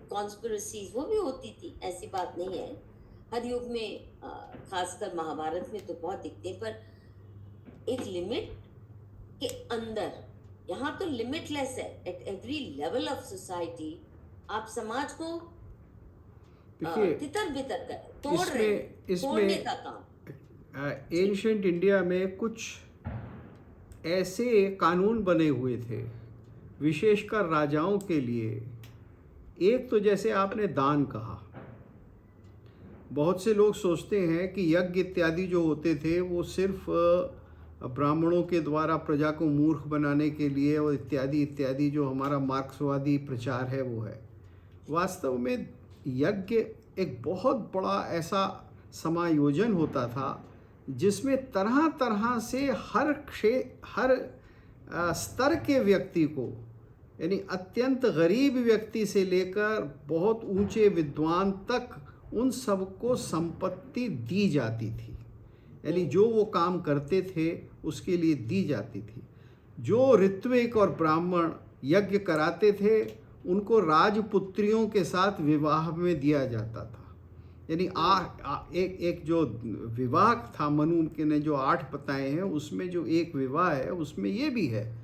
conspiracies, वो भी होती थी, ऐसी बात नहीं है। हर युग में खासकर महाभारत में तो बहुत दिखते हैं, पर एक लिमिट के अंदर। यहाँ तो लिमिटलेस है at every level of society. आप समाज को देखिए तितर बितर कर तोड़ रहे हैं, तोड़ने का काम। एंशिएंट इंडिया में कुछ ऐसे कानून बने हुए थे विशेषकर राजाओं के लिए। एक तो जैसे आपने दान कहा, बहुत से लोग सोचते हैं कि यज्ञ इत्यादि जो होते थे वो सिर्फ ब्राह्मणों के द्वारा प्रजा को मूर्ख बनाने के लिए और इत्यादि इत्यादि, जो हमारा मार्क्सवादी प्रचार है वो है। वास्तव में यज्ञ एक बहुत बड़ा ऐसा समायोजन होता था जिसमें तरह तरह से हर स्तर के व्यक्ति को, यानी अत्यंत गरीब व्यक्ति से लेकर बहुत ऊंचे विद्वान तक, उन सबको संपत्ति दी जाती थी। यानी जो वो काम करते थे उसके लिए दी जाती थी। जो ऋत्विक और ब्राह्मण यज्ञ कराते थे उनको राजपुत्रियों के साथ विवाह में दिया जाता था। यानी एक जो विवाह था मनु के ने जो 8 बताए हैं, उसमें जो एक विवाह है उसमें ये भी है,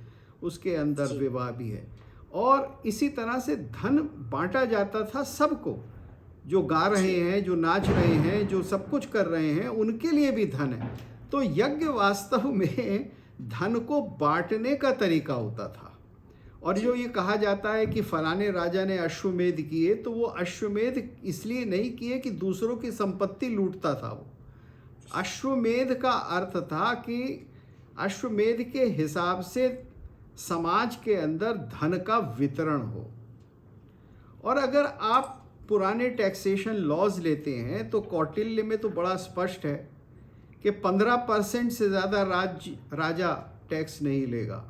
उसके अंदर विवाह भी है। और इसी तरह से धन बांटा जाता था सबको, जो गा रहे हैं, जो नाच रहे हैं, जो सब कुछ कर रहे हैं, उनके लिए भी धन है। तो यज्ञ वास्तव में धन को बांटने का तरीका होता था। और जो ये कहा जाता है कि फलाने राजा ने अश्वमेध किए, तो वो अश्वमेध इसलिए नहीं किए कि दूसरों की संपत्ति लूटता था। वो अश्वमेध का अर्थ था कि अश्वमेध के हिसाब से समाज के अंदर धन का वितरण हो। और अगर आप पुराने टैक्सेशन लॉज लेते हैं तो कौटिल्य में तो बड़ा स्पष्ट है कि 15% से ज़्यादा राजा टैक्स नहीं लेगा।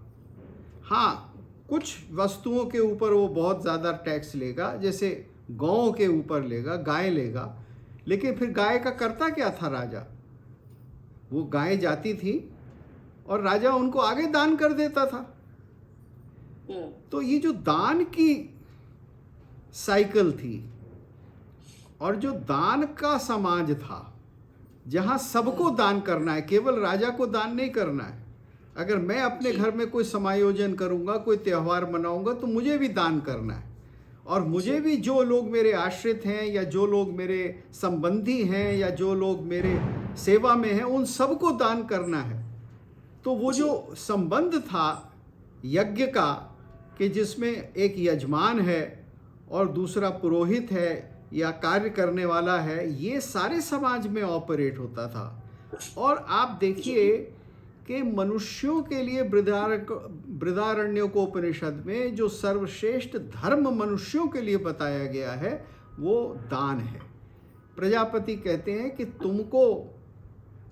हाँ, कुछ वस्तुओं के ऊपर वो बहुत ज़्यादा टैक्स लेगा, जैसे गौं के ऊपर लेगा, गाय लेगा। लेकिन फिर गाय का करता क्या था राजा? वो गाय जाती थी और राजा उनको आगे दान कर देता था। तो ये जो दान की साइकिल थी और जो दान का समाज था, जहाँ सबको दान करना है, केवल राजा को दान नहीं करना है। अगर मैं अपने घर में कोई समायोजन करूँगा, कोई त्यौहार मनाऊंगा, तो मुझे भी दान करना है। और मुझे भी जो लोग मेरे आश्रित हैं या जो लोग मेरे संबंधी हैं या जो लोग मेरे सेवा में हैं, उन सबको दान करना है। तो वो जो संबंध था यज्ञ का, कि जिसमें एक यजमान है और दूसरा पुरोहित है या कार्य करने वाला है, ये सारे समाज में ऑपरेट होता था। और आप देखिए कि मनुष्यों के लिए बृहदारण्यकोपनिषद में जो सर्वश्रेष्ठ धर्म मनुष्यों के लिए बताया गया है वो दान है। प्रजापति कहते हैं कि तुमको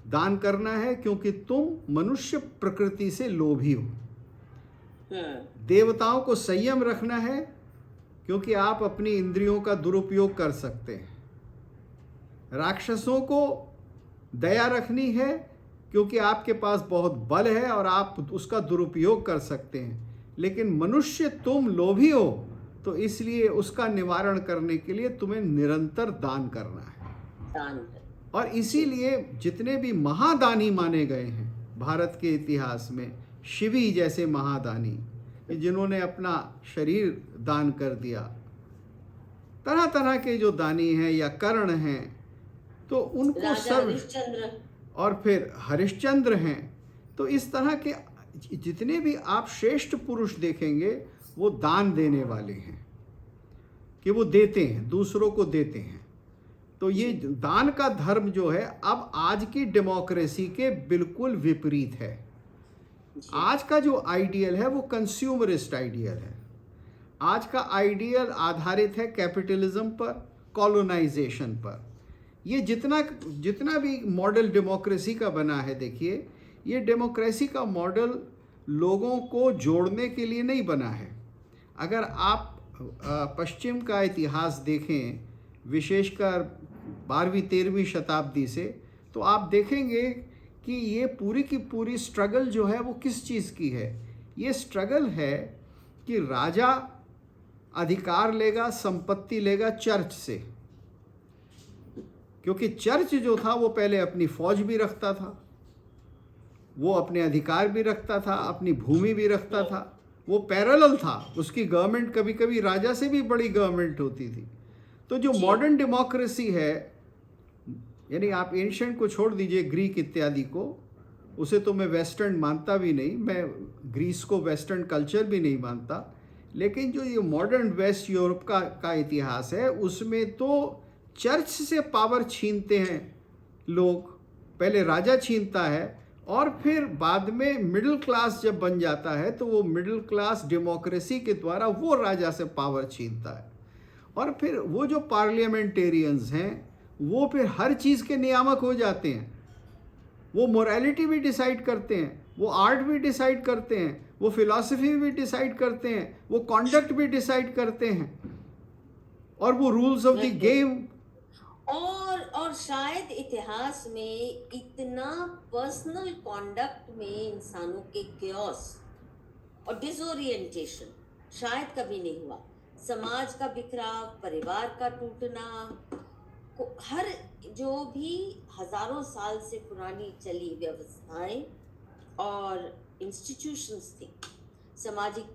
दान करना है क्योंकि तुम मनुष्य प्रकृति से लोभी हो। देवताओं को संयम रखना है क्योंकि आप अपनी इंद्रियों का दुरुपयोग कर सकते हैं। राक्षसों को दया रखनी है क्योंकि आपके पास बहुत बल है और आप उसका दुरुपयोग कर सकते हैं। लेकिन मनुष्य तुम लोभी हो, तो इसलिए उसका निवारण करने के लिए तुम्हें निरंतर दान करना है। और इसीलिए जितने भी महादानी माने गए हैं भारत के इतिहास में, शिवी जैसे महादानी जिन्होंने अपना शरीर दान कर दिया, तरह तरह के जो दानी हैं या कर्ण हैं, तो उनको सब और फिर हरिश्चंद्र हैं। तो इस तरह के जितने भी आप श्रेष्ठ पुरुष देखेंगे वो दान देने वाले हैं, कि वो देते हैं, दूसरों को देते हैं। तो ये दान का धर्म जो है अब आज की डेमोक्रेसी के बिल्कुल विपरीत है। आज का जो आइडियल है वो कंज्यूमरिस्ट आइडियल है। आज का आइडियल आधारित है कैपिटलिज्म पर, कॉलोनाइजेशन पर। ये जितना भी मॉडल डेमोक्रेसी का बना है, देखिए ये डेमोक्रेसी का मॉडल लोगों को जोड़ने के लिए नहीं बना है। अगर आप पश्चिम का इतिहास देखें, विशेषकर 12वीं-13वीं शताब्दी से, तो आप देखेंगे कि ये पूरी की पूरी स्ट्रगल जो है वो किस चीज़ की है। ये स्ट्रगल है कि राजा अधिकार लेगा, संपत्ति लेगा चर्च से, क्योंकि चर्च जो था वो पहले अपनी फौज भी रखता था, वो अपने अधिकार भी रखता था, अपनी भूमि भी रखता था, वो पैरेलल था। उसकी गवर्नमेंट कभी कभी राजा से भी बड़ी गवर्नमेंट होती थी। तो जो मॉडर्न डेमोक्रेसी है, यानी आप एंशिएंट को छोड़ दीजिए, ग्रीक इत्यादि को, उसे तो मैं वेस्टर्न मानता भी नहीं, मैं ग्रीस को वेस्टर्न कल्चर भी नहीं मानता, लेकिन जो ये मॉडर्न वेस्ट यूरोप का इतिहास है, उसमें तो चर्च से पावर छीनते हैं लोग। पहले राजा छीनता है और फिर बाद में मिडिल क्लास जब बन जाता है तो वो मिडिल क्लास डेमोक्रेसी के द्वारा वो राजा से पावर छीनता है। और फिर वो जो पार्लियामेंटेरियंस हैं वो फिर हर चीज़ के नियामक हो जाते हैं। वो मोरालिटी भी डिसाइड करते हैं, वो आर्ट भी डिसाइड करते हैं, वो फिलॉसफी भी डिसाइड करते हैं, वो कॉन्डक्ट भी डिसाइड करते हैं, और वो रूल्स ऑफ द गेम। और शायद इतिहास में इतना पर्सनल कॉन्डक्ट में इंसानों के क्योस और डिसोरिएंटेशन शायद कभी नहीं हुआ। समाज का बिखराव, परिवार का टूटना, हर जो भी हजारों साल से पुरानी चली व्यवस्थाएं और इंस्टीट्यूशंस थी सामाजिक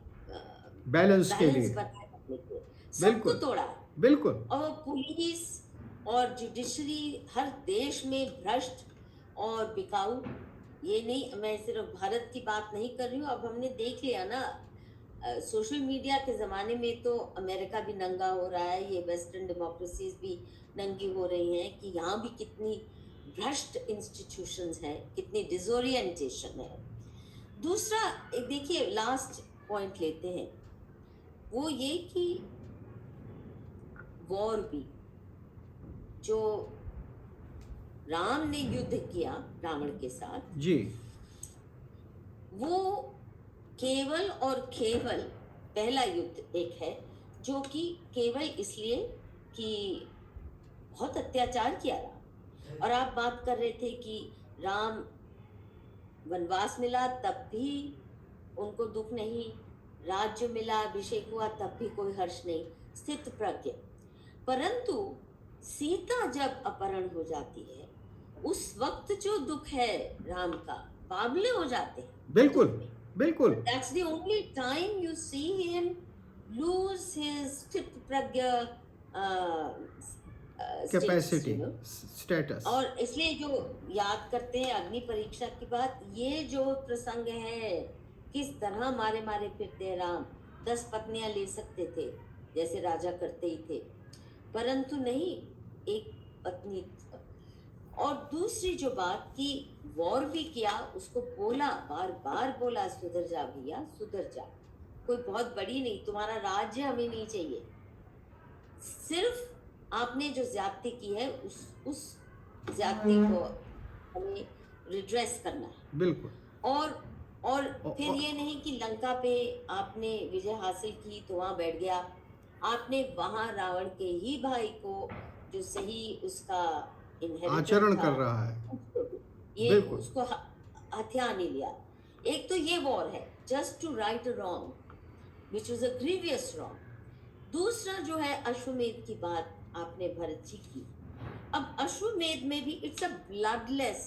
बैलेंस के लिए, बनाए रखने के, सबको तोड़ा। बिल्कुल। और पुलिस और जुडिशरी हर देश में भ्रष्ट और बिकाऊ। ये नहीं, मैं सिर्फ भारत की बात नहीं कर रही हूँ। अब हमने देख लिया ना, सोशल मीडिया के ज़माने में तो अमेरिका भी नंगा हो रहा है, ये वेस्टर्न डेमोक्रेसीज भी नंगी हो रही हैं कि यहाँ भी कितनी भ्रष्ट इंस्टीट्यूशंस हैं, कितनी डिसोरिएंटेशन है। दूसरा एक देखिए, लास्ट पॉइंट लेते हैं, वो ये कि वॉर भी जो राम ने युद्ध किया रावण के साथ जी, वो केवल और केवल पहला युद्ध एक है जो कि केवल इसलिए कि बहुत अत्याचार किया राम। और आप बात कर रहे थे कि राम वनवास मिला तब भी उनको दुख नहीं, राज्य मिला, अभिषेक हुआ तब भी कोई हर्ष नहीं, स्थित प्रज्ञ। परंतु सीता जब अपहरण हो जाती है उस वक्त जो दुख है राम का, बावले हो जाते हैं। बिल्कुल बिल्कुल। That's the only time you see him lose his स्थित प्रज्ञ कैपेसिटी, स्टेटस। और इसलिए जो याद करते हैं अग्नि परीक्षा की बात, ये जो प्रसंग है, किस तरह मारे मारे फिरते राम। 10 पत्नियां ले सकते थे जैसे राजा करते ही थे, परंतु नहीं, एक पत्नी। और दूसरी जो बात कि वॉर भी किया, उसको बोला, बार बार बोला, सुधर जा भैया सुधर जा, कोई बहुत बड़ी नहीं, तुम्हारा राज्य हमें नहीं चाहिए, सिर्फ आपने जो ज्यादती की है उस ज्यादती को हमें रिड्रेस करना है। बिल्कुल। और फिर ये नहीं कि लंका पे आपने विजय हासिल की तो वहां बैठ गया, आपने वहां रावण के ही भाई को जो सही उसका आचरण कर रहा है, ये उसको हथिया नहीं लिया। एक तो ये वॉर है just to right a wrong which was a grievous wrong. दूसरा जो है अश्वमेध की बात आपने भरत जी की। अब अश्वमेध में भी it's a bloodless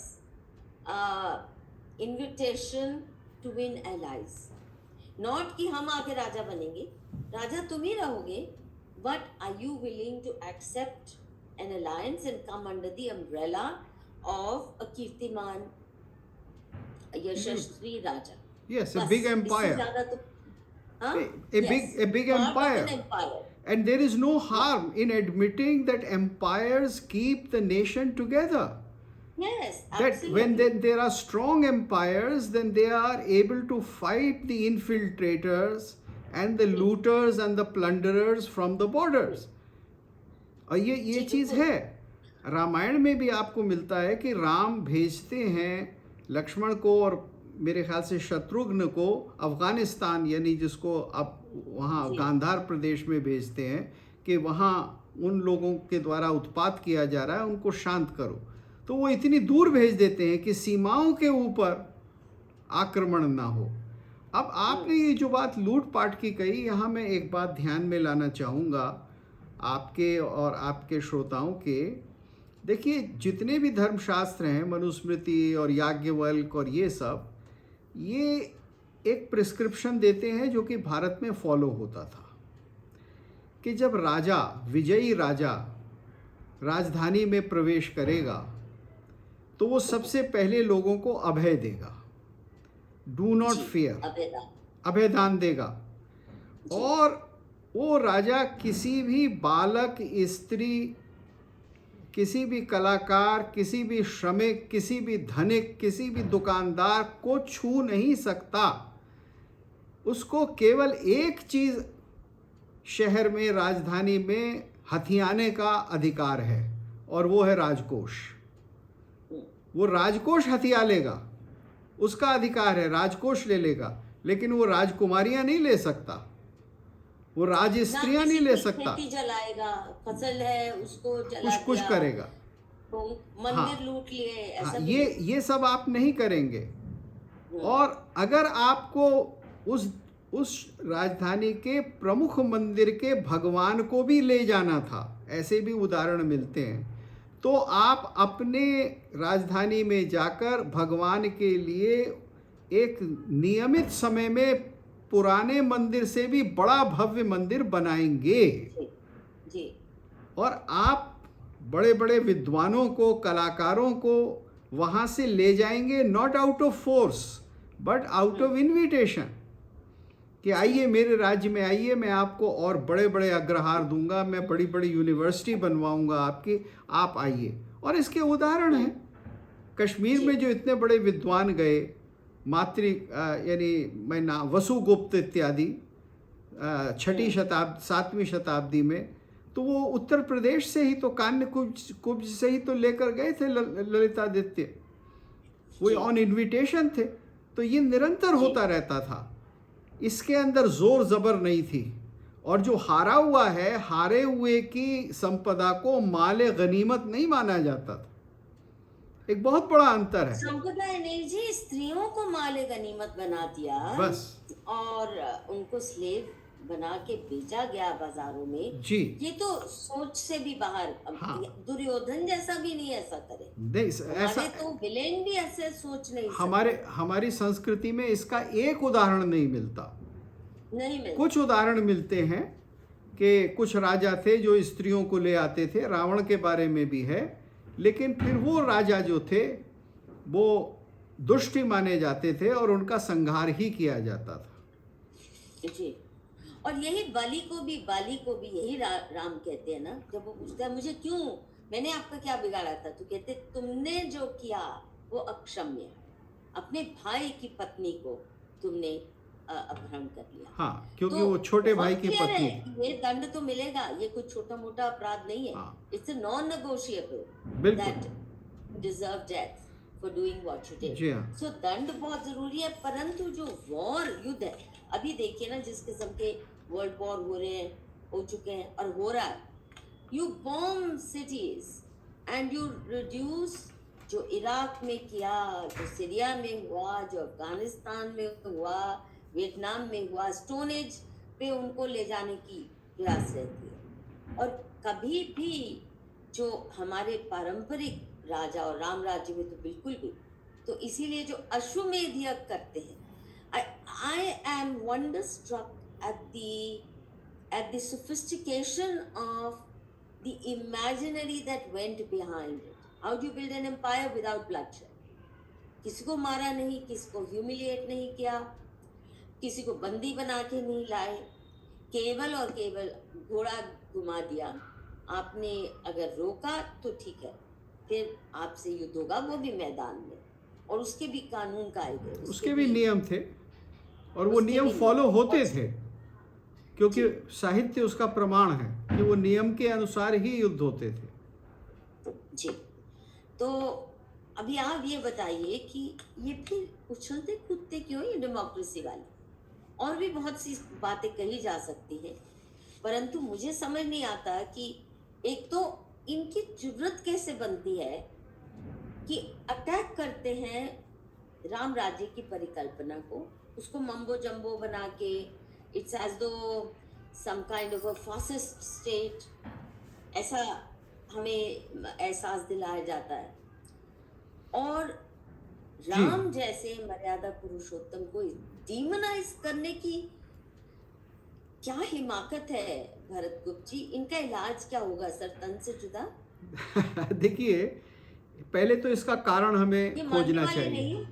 invitation to win allies, not कि हम आके राजा बनेंगे, राजा तुम ही रहोगे, but are you willing to accept an alliance and come under the umbrella of a कीर्तिमान यशस्वी राजा. Yes, a बस big इससे empire. ज्यादा तो हाँ A big part of empire. an empire. And there is no harm in admitting that empires keep the nation together. Yes, That when absolutely. there are strong empires, then they are able to fight the infiltrators and the looters and the plunderers from the borders. और ये जी चीज़ बिल्कुल. है रामायण में भी आपको मिलता है कि राम भेजते हैं लक्ष्मण को और मेरे ख्याल से शत्रुघ्न को अफगानिस्तान यानी जिसको अब वहाँ जी गांधार प्रदेश में भेजते हैं कि वहाँ उन लोगों के द्वारा उत्पात किया जा रहा है उनको शांत करो. तो वो इतनी दूर भेज देते हैं कि सीमाओं के ऊपर आक्रमण ना हो. अब आपने ये जो बात लूटपाट की कही, यहाँ मैं एक बात ध्यान में लाना चाहूँगा आपके और आपके श्रोताओं के. देखिए जितने भी धर्मशास्त्र हैं मनुस्मृति और याज्ञवल्क और ये सब, ये एक प्रिस्क्रिप्शन देते हैं जो कि भारत में फॉलो होता था कि जब राजा विजयी राजा राजधानी में प्रवेश करेगा तो वो सबसे पहले लोगों को अभय देगा, डू नॉट जी फियर, अभेदा अभयदान देगा. जी और वो राजा किसी भी बालक, स्त्री, किसी भी कलाकार, किसी भी श्रमिक, किसी भी धनिक, किसी भी दुकानदार को छू नहीं सकता. उसको केवल एक चीज़ शहर में राजधानी में हथियाने का अधिकार है और वो है राजकोष. वो राजकोष हथिया लेगा, उसका अधिकार है, राजकोष ले लेगा, लेकिन वो राजकुमारियां नहीं ले सकता, वो राज ना स्त्रियां नहीं किसी ले की सकता. खेती जलाएगा, फसल है उसको जला कुछ दिया, करेगा. तो हाँ मंदिर लूट लिए, हाँ, ऐसा भी नहीं. ये सब आप नहीं करेंगे. और अगर आपको उस राजधानी के प्रमुख मंदिर के भगवान को भी ले जाना था, ऐसे भी उदाहरण मिलते हैं, तो आप अपने राजधानी में जाकर भगवान के लिए एक नियमित समय में पुराने मंदिर से भी बड़ा भव्य मंदिर बनाएंगे. जी जी और आप बड़े बड़े विद्वानों को, कलाकारों को वहाँ से ले जाएंगे, not out of force but out of invitation, कि आइए मेरे राज्य में आइए, मैं आपको और बड़े बड़े अग्रहार दूंगा, मैं बड़ी बड़ी यूनिवर्सिटी बनवाऊंगा आपकी, आप आइए. और इसके उदाहरण हैं कश्मीर में जो इतने बड़े विद्वान गए, यानी मैं ना वसुगुप्त इत्यादि, 6वीं शताब्दी 7वीं शताब्दी में, तो वो उत्तर प्रदेश से ही तो कान्यकुब्ज से ही तो लेकर गए थे ललितादित्य, वो ऑन इनविटेशन थे. तो ये निरंतर होता रहता था, इसके अंदर जोर जबर नहीं थी. और जो हारा हुआ है, हारे हुए की संपदा को माले गनीमत नहीं माना जाता था. एक बहुत बड़ा अंतर है. संप्रदाय ने जी स्त्रियों को माले गनीमत बना दिया बस और उनको स्लेव बना के बेचा गया बाजारों में. जी. ये तो सोच से भी बाहर. अब हाँ. दुर्योधन जैसा भी नहीं ऐसा करे. नहीं ऐसा, हमारे तो विलेन भी ऐसे सोच नहीं हमारी संस्कृति में इसका एक उदाहरण नहीं मिलता. नहीं मिलता. कुछ उदाहरण मिलते हैं कि कुछ राजा थे जो स्त्रियों को ले आते थे, रावण के बारे में भी है, लेकिन फिर वो राजा जो थे वो दुष्ट ही माने जाते थे और उनका संहार ही किया जाता था. जी. और यही बाली को भी यही राम कहते हैं ना, जब वो पूछता है मुझे क्यों, मैंने आपका क्या बिगाड़ा था, तो कहते तुमने जो किया वो अक्षम्य है, अपने भाई की पत्नी को तुमने अपहरण कर लिया. हाँ, क्योंकि तो वो छोटे भाई बहुत की clear पत्नी है थी. कि ये दंड तो मिलेगा, ये कुछ छोटा मोटा अपराध नहीं है. हाँ. इट्स अ नॉन नेगोशिएबल बिल्कुल. That deserve death for doing what you did. जी हाँ. सो दंड बहुत जरूरी है, परंतु जो वॉर युद्ध है, अभी देखिए ना जिस किस्म के वर्ल्ड वॉर हो रहे हैं, हो चुके हैं और हो रहा है, you bomb cities and you reduce, जो इराक में किया, जो सीरिया में हुआ, जो अफगानिस्तान में हुआ, वियतनाम में हुआ, स्टोन एज पे उनको ले जाने की प्रयास रहती है. और कभी भी जो हमारे पारंपरिक राजा, और राम राज्य में तो बिल्कुल भी, तो इसीलिए जो अश्वमेध यज्ञ करते हैं, I am wonderstruck at the sophistication of the imaginary that went behind it. How do build an empire without bloodshed? किसी को मारा नहीं, किसी को ह्यूमिलिएट नहीं किया, किसी को बंदी बना के नहीं लाए, केवल और केवल घोड़ा घुमा दिया। आपने अगर रोका तो ठीक है, फिर आपसे युद्ध होगा, वो भी मैदान में, और उसके भी कानून कायदे, उसके भी नियम थे और वो उसके नियम भी फॉलो नियम। होते और थे, क्योंकि जी साहित्य उसका प्रमाण है कि वो नियम के अनुसार ही युद्ध होते थे। जी। तो अभी आप ये बताइए कि ये फिर उछलते कूदते क्यों ये डेमोक्रेसी वाली? और भी बहुत सी बातें कही जा सकती हैं, परंतु मुझे समझ नहीं आता कि एक तो इनकी जरूरत कैसे बनती है कि अटैक करते हैं राम राज्य की परिकल्पना को, उसको मम्बो जम्बो बना के, it's as though some kind of a fascist state, ऐसा हमें एहसास दिलाया जाता है। और जी राम जैसे मर्यादा पुरुषोत्तम को डीमोनाइज करने की क्या हिमाकत है भरत गुप्त जी? इनका इलाज क्या होगा सर, तन से जुदा? देखिए, पहले तो इसका कारण ये हमें मानने खोजना वाले चाहिए। नहीं है।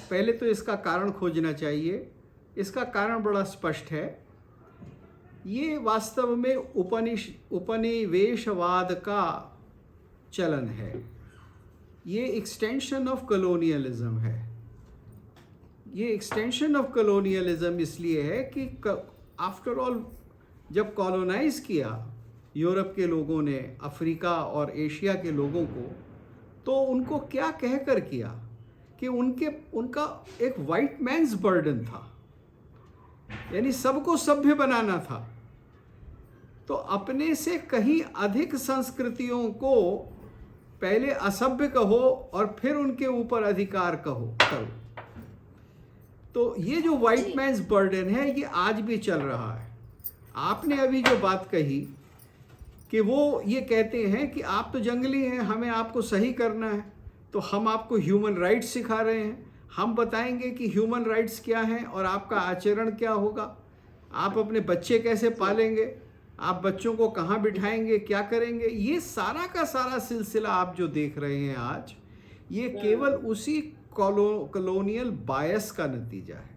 पहले तो इसका कारण खोजना चाहिए। इसका कारण बड़ा स्पष्ट है। ये वास्तव में उपनिवेशवाद का चलन है। ये एक्सटेंशन ऑफ कॉलोनियलिज्म है। ये एक्सटेंशन ऑफ कॉलोनियलिज्म इसलिए है कि आफ्टर ऑल जब कॉलोनाइज किया यूरोप के लोगों ने अफ्रीका और एशिया के लोगों को, तो उनको क्या कहकर किया कि उनका एक वाइट मैन्स बर्डन था, यानी सबको सभ्य बनाना था। तो अपने से कहीं अधिक संस्कृतियों को पहले असभ्य कहो और फिर उनके ऊपर अधिकार करो। तो ये जो वाइट जी मैन्स बर्डन है ये आज भी चल रहा है। आपने अभी जो बात कही कि वो ये कहते हैं कि आप तो जंगली हैं, हमें आपको सही करना है, तो हम आपको ह्यूमन राइट्स सिखा रहे हैं। हम बताएंगे कि ह्यूमन राइट्स क्या हैं और आपका आचरण क्या होगा। आप अपने बच्चे कैसे जी पालेंगे, आप बच्चों को कहाँ बिठाएंगे, क्या करेंगे। ये सारा का सारा सिलसिला आप जो देख रहे हैं आज, ये केवल उसी कॉलोनियल बायस का नतीजा है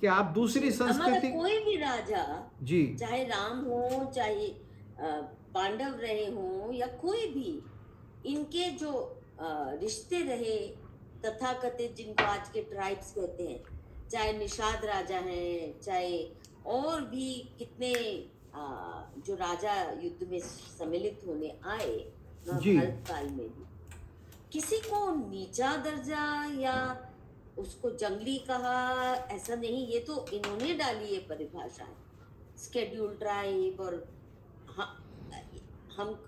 कि आप जी। दूसरी हमारा संस्कृति। कोई भी राजा, जी चाहे राम हो, चाहे पांडव रहे हों, या कोई भी, इनके जो रिश्ते रहे तथाकथित, जिनको आज के ट्राइब्स कहते हैं, चाहे निषाद राजा हैं, चाहे और भी कितने जो राजा युद्ध में सम्मिलित होने आए जी महाभारत काल में भी, किसी को नीचा दर्जा या उसको जंगली कहा, ऐसा नहीं। ये तो इन्होंने डाली है परिभाषाएं, स्केड्यूल ट्राइब, और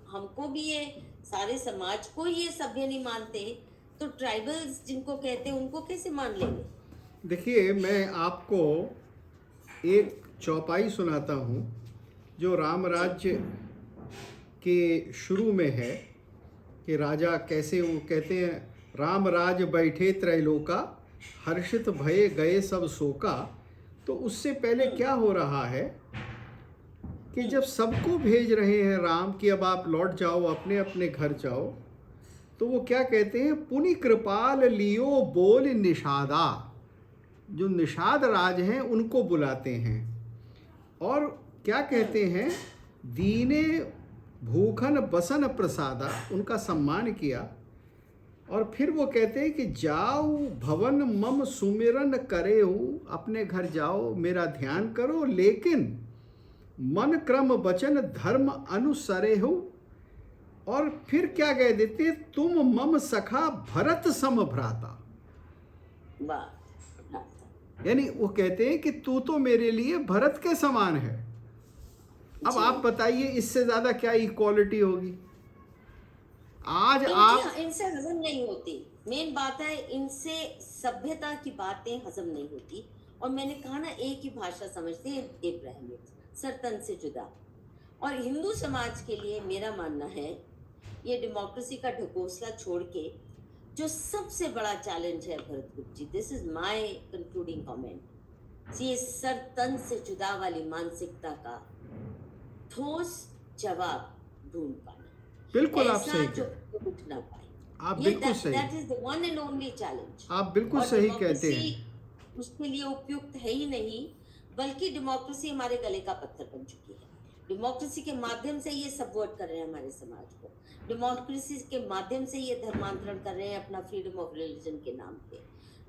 हमको भी ये सारे समाज को ये सभ्य नहीं मानते, तो ट्राइबल्स जिनको कहते हैं उनको कैसे मान लेंगे? देखिए, मैं आपको एक चौपाई सुनाता हूँ जो राम जी राज्य के शुरू में है कि राजा कैसे, वो कहते हैं, राम राज बैठे त्रैलोका, हर्षित भये गए सब शोका। तो उससे पहले क्या हो रहा है कि जब सबको भेज रहे हैं राम कि अब आप लौट जाओ, अपने अपने घर जाओ, तो वो क्या कहते हैं, पुनि कृपाल लियो बोल निषादा। जो निषाद राज हैं उनको बुलाते हैं और क्या कहते हैं, दीने भूखन बसन प्रसादा, उनका सम्मान किया। और फिर वो कहते हैं कि जाओ भवन मम सुमिरन करे हूँ, अपने घर जाओ, मेरा ध्यान करो, लेकिन मन क्रम वचन धर्म अनुसरे हो। और फिर क्या कह देते, तुम मम सखा भरत सम भ्राता। वाह, यानी वो कहते हैं कि तू तो मेरे लिए भरत के समान है। अब जी आप बताइए इससे ज्यादा क्या इक्वालिटी होगी आज आप। इनसे हजम नहीं होती। मेन बात है, इनसे सभ्यता की बातें हजम नहीं होती। और मैंने कहा ना, एक ही भाषा समझते हैं, इब्राहिमियत, सरतन से जुदा। और हिंदू समाज के लिए मेरा मानना है, ये डेमोक्रेसी का ढकोसला छोड़ के जो सबसे बड़ा चैलेंज है Bharat Gupt ji, this is my concluding comment, ये सरतन से जुदा वाली मानसिकता का ठोस जवाब ढूंढ पाना, बिल्कुल आप ऐसा सही जो कह उठ ना पाए। आप ये बिल्कुल सही that is the one and only challenge. आप बिल्कुल और सही कहते डेमोक्रेसी हैं। उसके लिए उपयुक्त है ही नहीं, बल्कि डेमोक्रेसी हमारे गले का पत्थर बन चुकी है। डेमोक्रेसी के माध्यम से ये सबवर्ट कर रहे हैं हमारे समाज को। डेमोक्रेसी के माध्यम से ये धर्मांतरण कर रहे हैं अपना फ्रीडम ऑफ रिलीजन के नाम पे।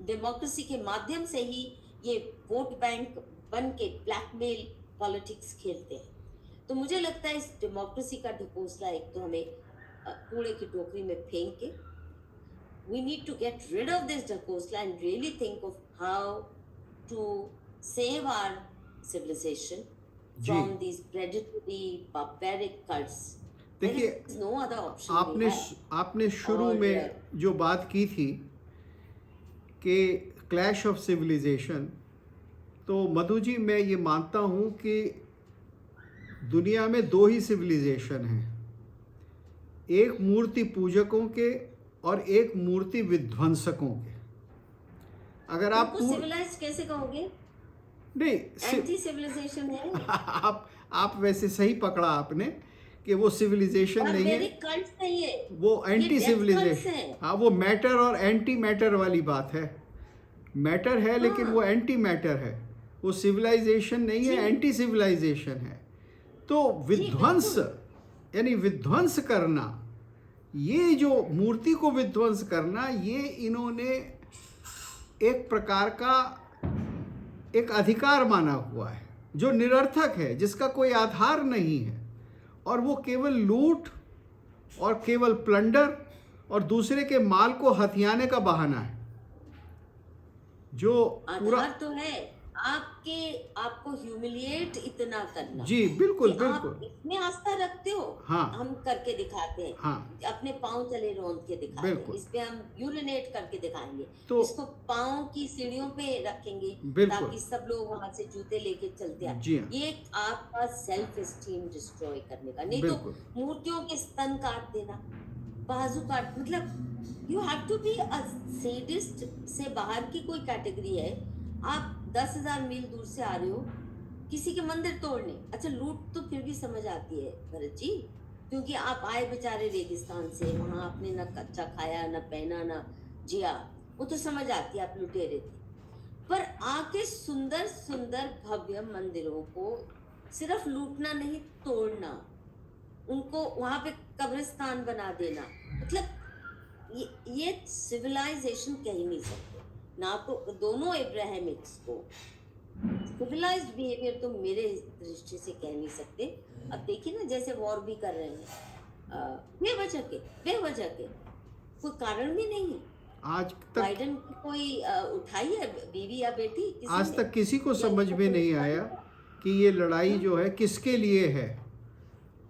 डेमोक्रेसी के माध्यम से ही ये वोट बैंक बन के ब्लैकमेल पॉलिटिक्स खेलते हैं। तो मुझे लगता है इस डेमोक्रेसी का ढकोसला एक तो हमें कूड़े की टोकरी में फेंक के, we need to get rid of this ढकोसला and really think of how to save our civilization ji from these predatory barbaric cults. There देखिए, is no other option we have. आपने शुरू और में जो बात की थी कि क्लैश ऑफ सिविलाइजेशन, तो मधु जी मैं ये मानता हूँ कि दुनिया में दो ही सिविलाइजेशन हैं, एक मूर्ति पूजकों के और एक मूर्ति विध्वंसकों के। अगर आप उनको civilized कैसे कहोगे? नहीं एंटी सिविलाइजेशन है। आप वैसे सही पकड़ा आपने कि वो सिविलाइजेशन नहीं है, कल्ट नहीं है, वो एंटी death cults सिविलाइजेशन। हैं। हाँ, वो मैटर और एंटी मैटर वाली बात है। मैटर है लेकिन वो एंटी मैटर है, वो सिविलाइजेशन नहीं है, एंटी सिविलाइजेशन है। तो विध्वंस यानी विध्वंस करना, ये जो मूर्ति को विध्वंस करना, ये इन्होंने एक प्रकार का एक अधिकार माना हुआ है जो निरर्थक है, जिसका कोई आधार नहीं है, और वो केवल लूट और केवल प्लंडर और दूसरे के माल को हथियाने का बहाना है। जो पूरा आधार तो है आपको ह्यूमिलिएट इतना करना। जी बिल्कुल कि आप बिल्कुल। इसमें आस्था रखते हो। हाँ। हम करके दिखाते हैं। हाँ। अपने पाँव चले रोंद के दिखाते हैं। बिल्कुल। इस पे हम यूरिनेट करके दिखाएंगे, तो इसको पाँव की सीढ़ियों पे रखेंगे बिल्कुल। ताकि सब लोग वहां से जूते लेके चलते हैं। जी हाँ। ये आपका सेल्फ एस्टीम डिस्ट्रॉय करने का। नहीं तो बिल्कुल। मूर्तियों के स्तन काट देना, बाजू काट, मतलब you have to be a sadist से बाहर की कोई कैटेगरी है। आप 10,000 मील दूर से आ रहे हो किसी के मंदिर तोड़ने। अच्छा, लूट तो फिर भी समझ आती है भरत जी, क्योंकि आप आए बेचारे रेगिस्तान से, वहां आपने ना कच्चा खाया, ना पहना, ना जिया, वो तो समझ आती है, आप लुटेरे थे। पर आके सुंदर सुंदर भव्य मंदिरों को सिर्फ लूटना नहीं, तोड़ना, उनको वहां पे कब्रिस्तान बना देना, मतलब ये सिविलाइजेशन कह ही नहीं सकते ना। तो दोनों एब्राहमिक्स को सिविलाइज्ड बिहेवियर तो मेरे दृष्टि से कह नहीं सकते। अब देखिए ना, जैसे वॉर भी कर रहे हैं बेवजह के कोई कारण भी नहीं है। आज तक बाइडेन की कोई उठाई है बीवी या बेटी? आज तक किसी को समझ में नहीं आया कि ये लड़ाई जो है किसके लिए है।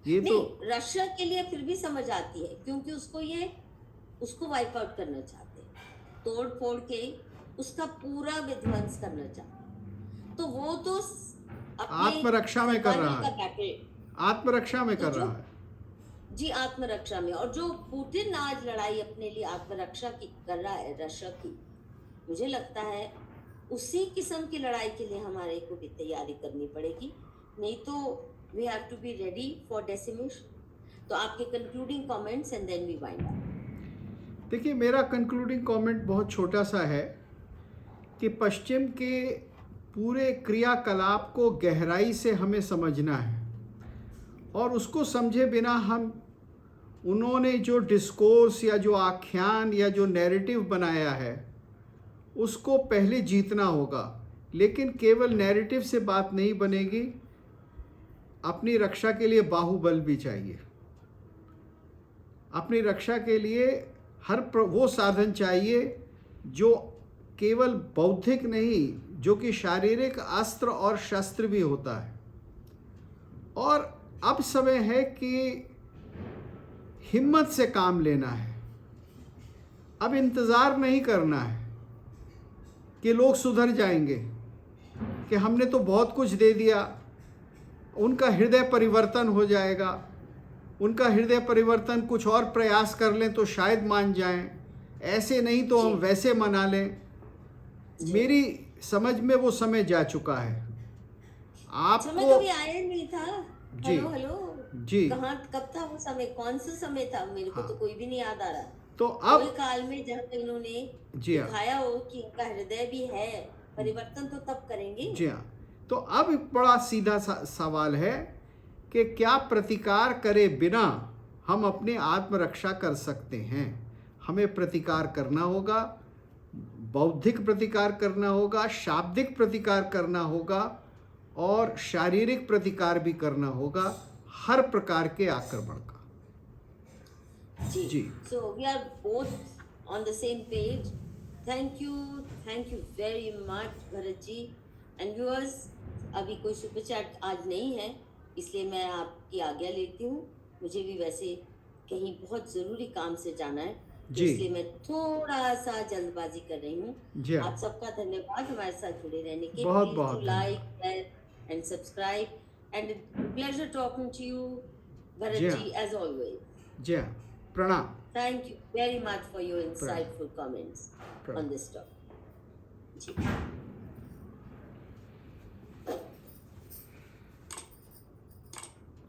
ये तो रशिया के लिए फिर भी समझ आती है, क्योंकि उसको वाइप आउट करना चाहते हैं, तोड़ फोड़ के उसका पूरा विध्वंस करना चाहते हैं। तो वो तो आत्मरक्षा में कर रहा है, आत्मरक्षा में कर रहा है जी, आत्मरक्षा में। और जो पुतिन आज लड़ाई अपने लिए आत्मरक्षा की कर रहा है रशिया की, मुझे लगता है उसी किस्म की लड़ाई के लिए हमारे को भी तैयारी करनी पड़ेगी, नहीं तो we have to be ready for decimation. तो आपके concluding comments and then we wind up. देखिए, मेरा कंक्लूडिंग कमेंट बहुत छोटा सा है कि पश्चिम के पूरे क्रियाकलाप को गहराई से हमें समझना है, और उसको समझे बिना हम उन्होंने जो डिस्कोर्स या जो आख्यान या जो नैरेटिव बनाया है उसको पहले जीतना होगा। लेकिन केवल नैरेटिव से बात नहीं बनेगी, अपनी रक्षा के लिए बाहुबल भी चाहिए। अपनी रक्षा के लिए वो साधन चाहिए जो केवल बौद्धिक नहीं, जो कि शारीरिक अस्त्र और शस्त्र भी होता है। और अब समय है कि हिम्मत से काम लेना है। अब इंतज़ार नहीं करना है कि लोग सुधर जाएंगे, कि हमने तो बहुत कुछ दे दिया, उनका हृदय परिवर्तन हो जाएगा, उनका हृदय परिवर्तन कुछ और प्रयास कर लें तो शायद मान जाएं, ऐसे नहीं तो हम वैसे मना लें। मेरी समझ में वो समय जा चुका है। आपको समय कभी आया नहीं था। जी हेलो जी कब था वो समय? कौन सा समय था? मेरे को तो कोई भी नहीं याद आ रहा। तो कोई अब काल में जहाँ इन्होंने जी हाँ, दिखाया हो कि इनका हृदय भी है, परिवर्तन तो तब करेंगे। जी हाँ, तो अब एक बड़ा सीधा सवाल है कि क्या प्रतिकार करे बिना हम अपनी आत्मरक्षा कर सकते हैं? हमें प्रतिकार करना होगा, बौद्धिक प्रतिकार करना होगा, शाब्दिक प्रतिकार करना होगा और शारीरिक प्रतिकार भी करना होगा, हर प्रकार के आक्रमण का। जी, जी so we are both on the same page. Thank you very much Bharat ji and viewers. अभी कोई सुपर चैट आज नहीं है, इसलिए मैं आपकी आज्ञा लेती हूँ। मुझे भी वैसे कहीं बहुत ज़रूरी काम से जाना है, तो जी इसलिए मैं थोड़ा सा जल्दबाजी कर रही हूँ। जी हाँ, आप सबका धन्यवाद हमारे साथ जुड़े रहने के। बहुत प्लीज बहुत टू धन्यवाद। Like, share and subscribe and pleasure talking to you ji Bharat हाँ, जी एज ऑलवेज। जी हाँ, प्रणाम। Thank you very much for your प्रणाम insightful comments on प्रणाम। this topic. जी।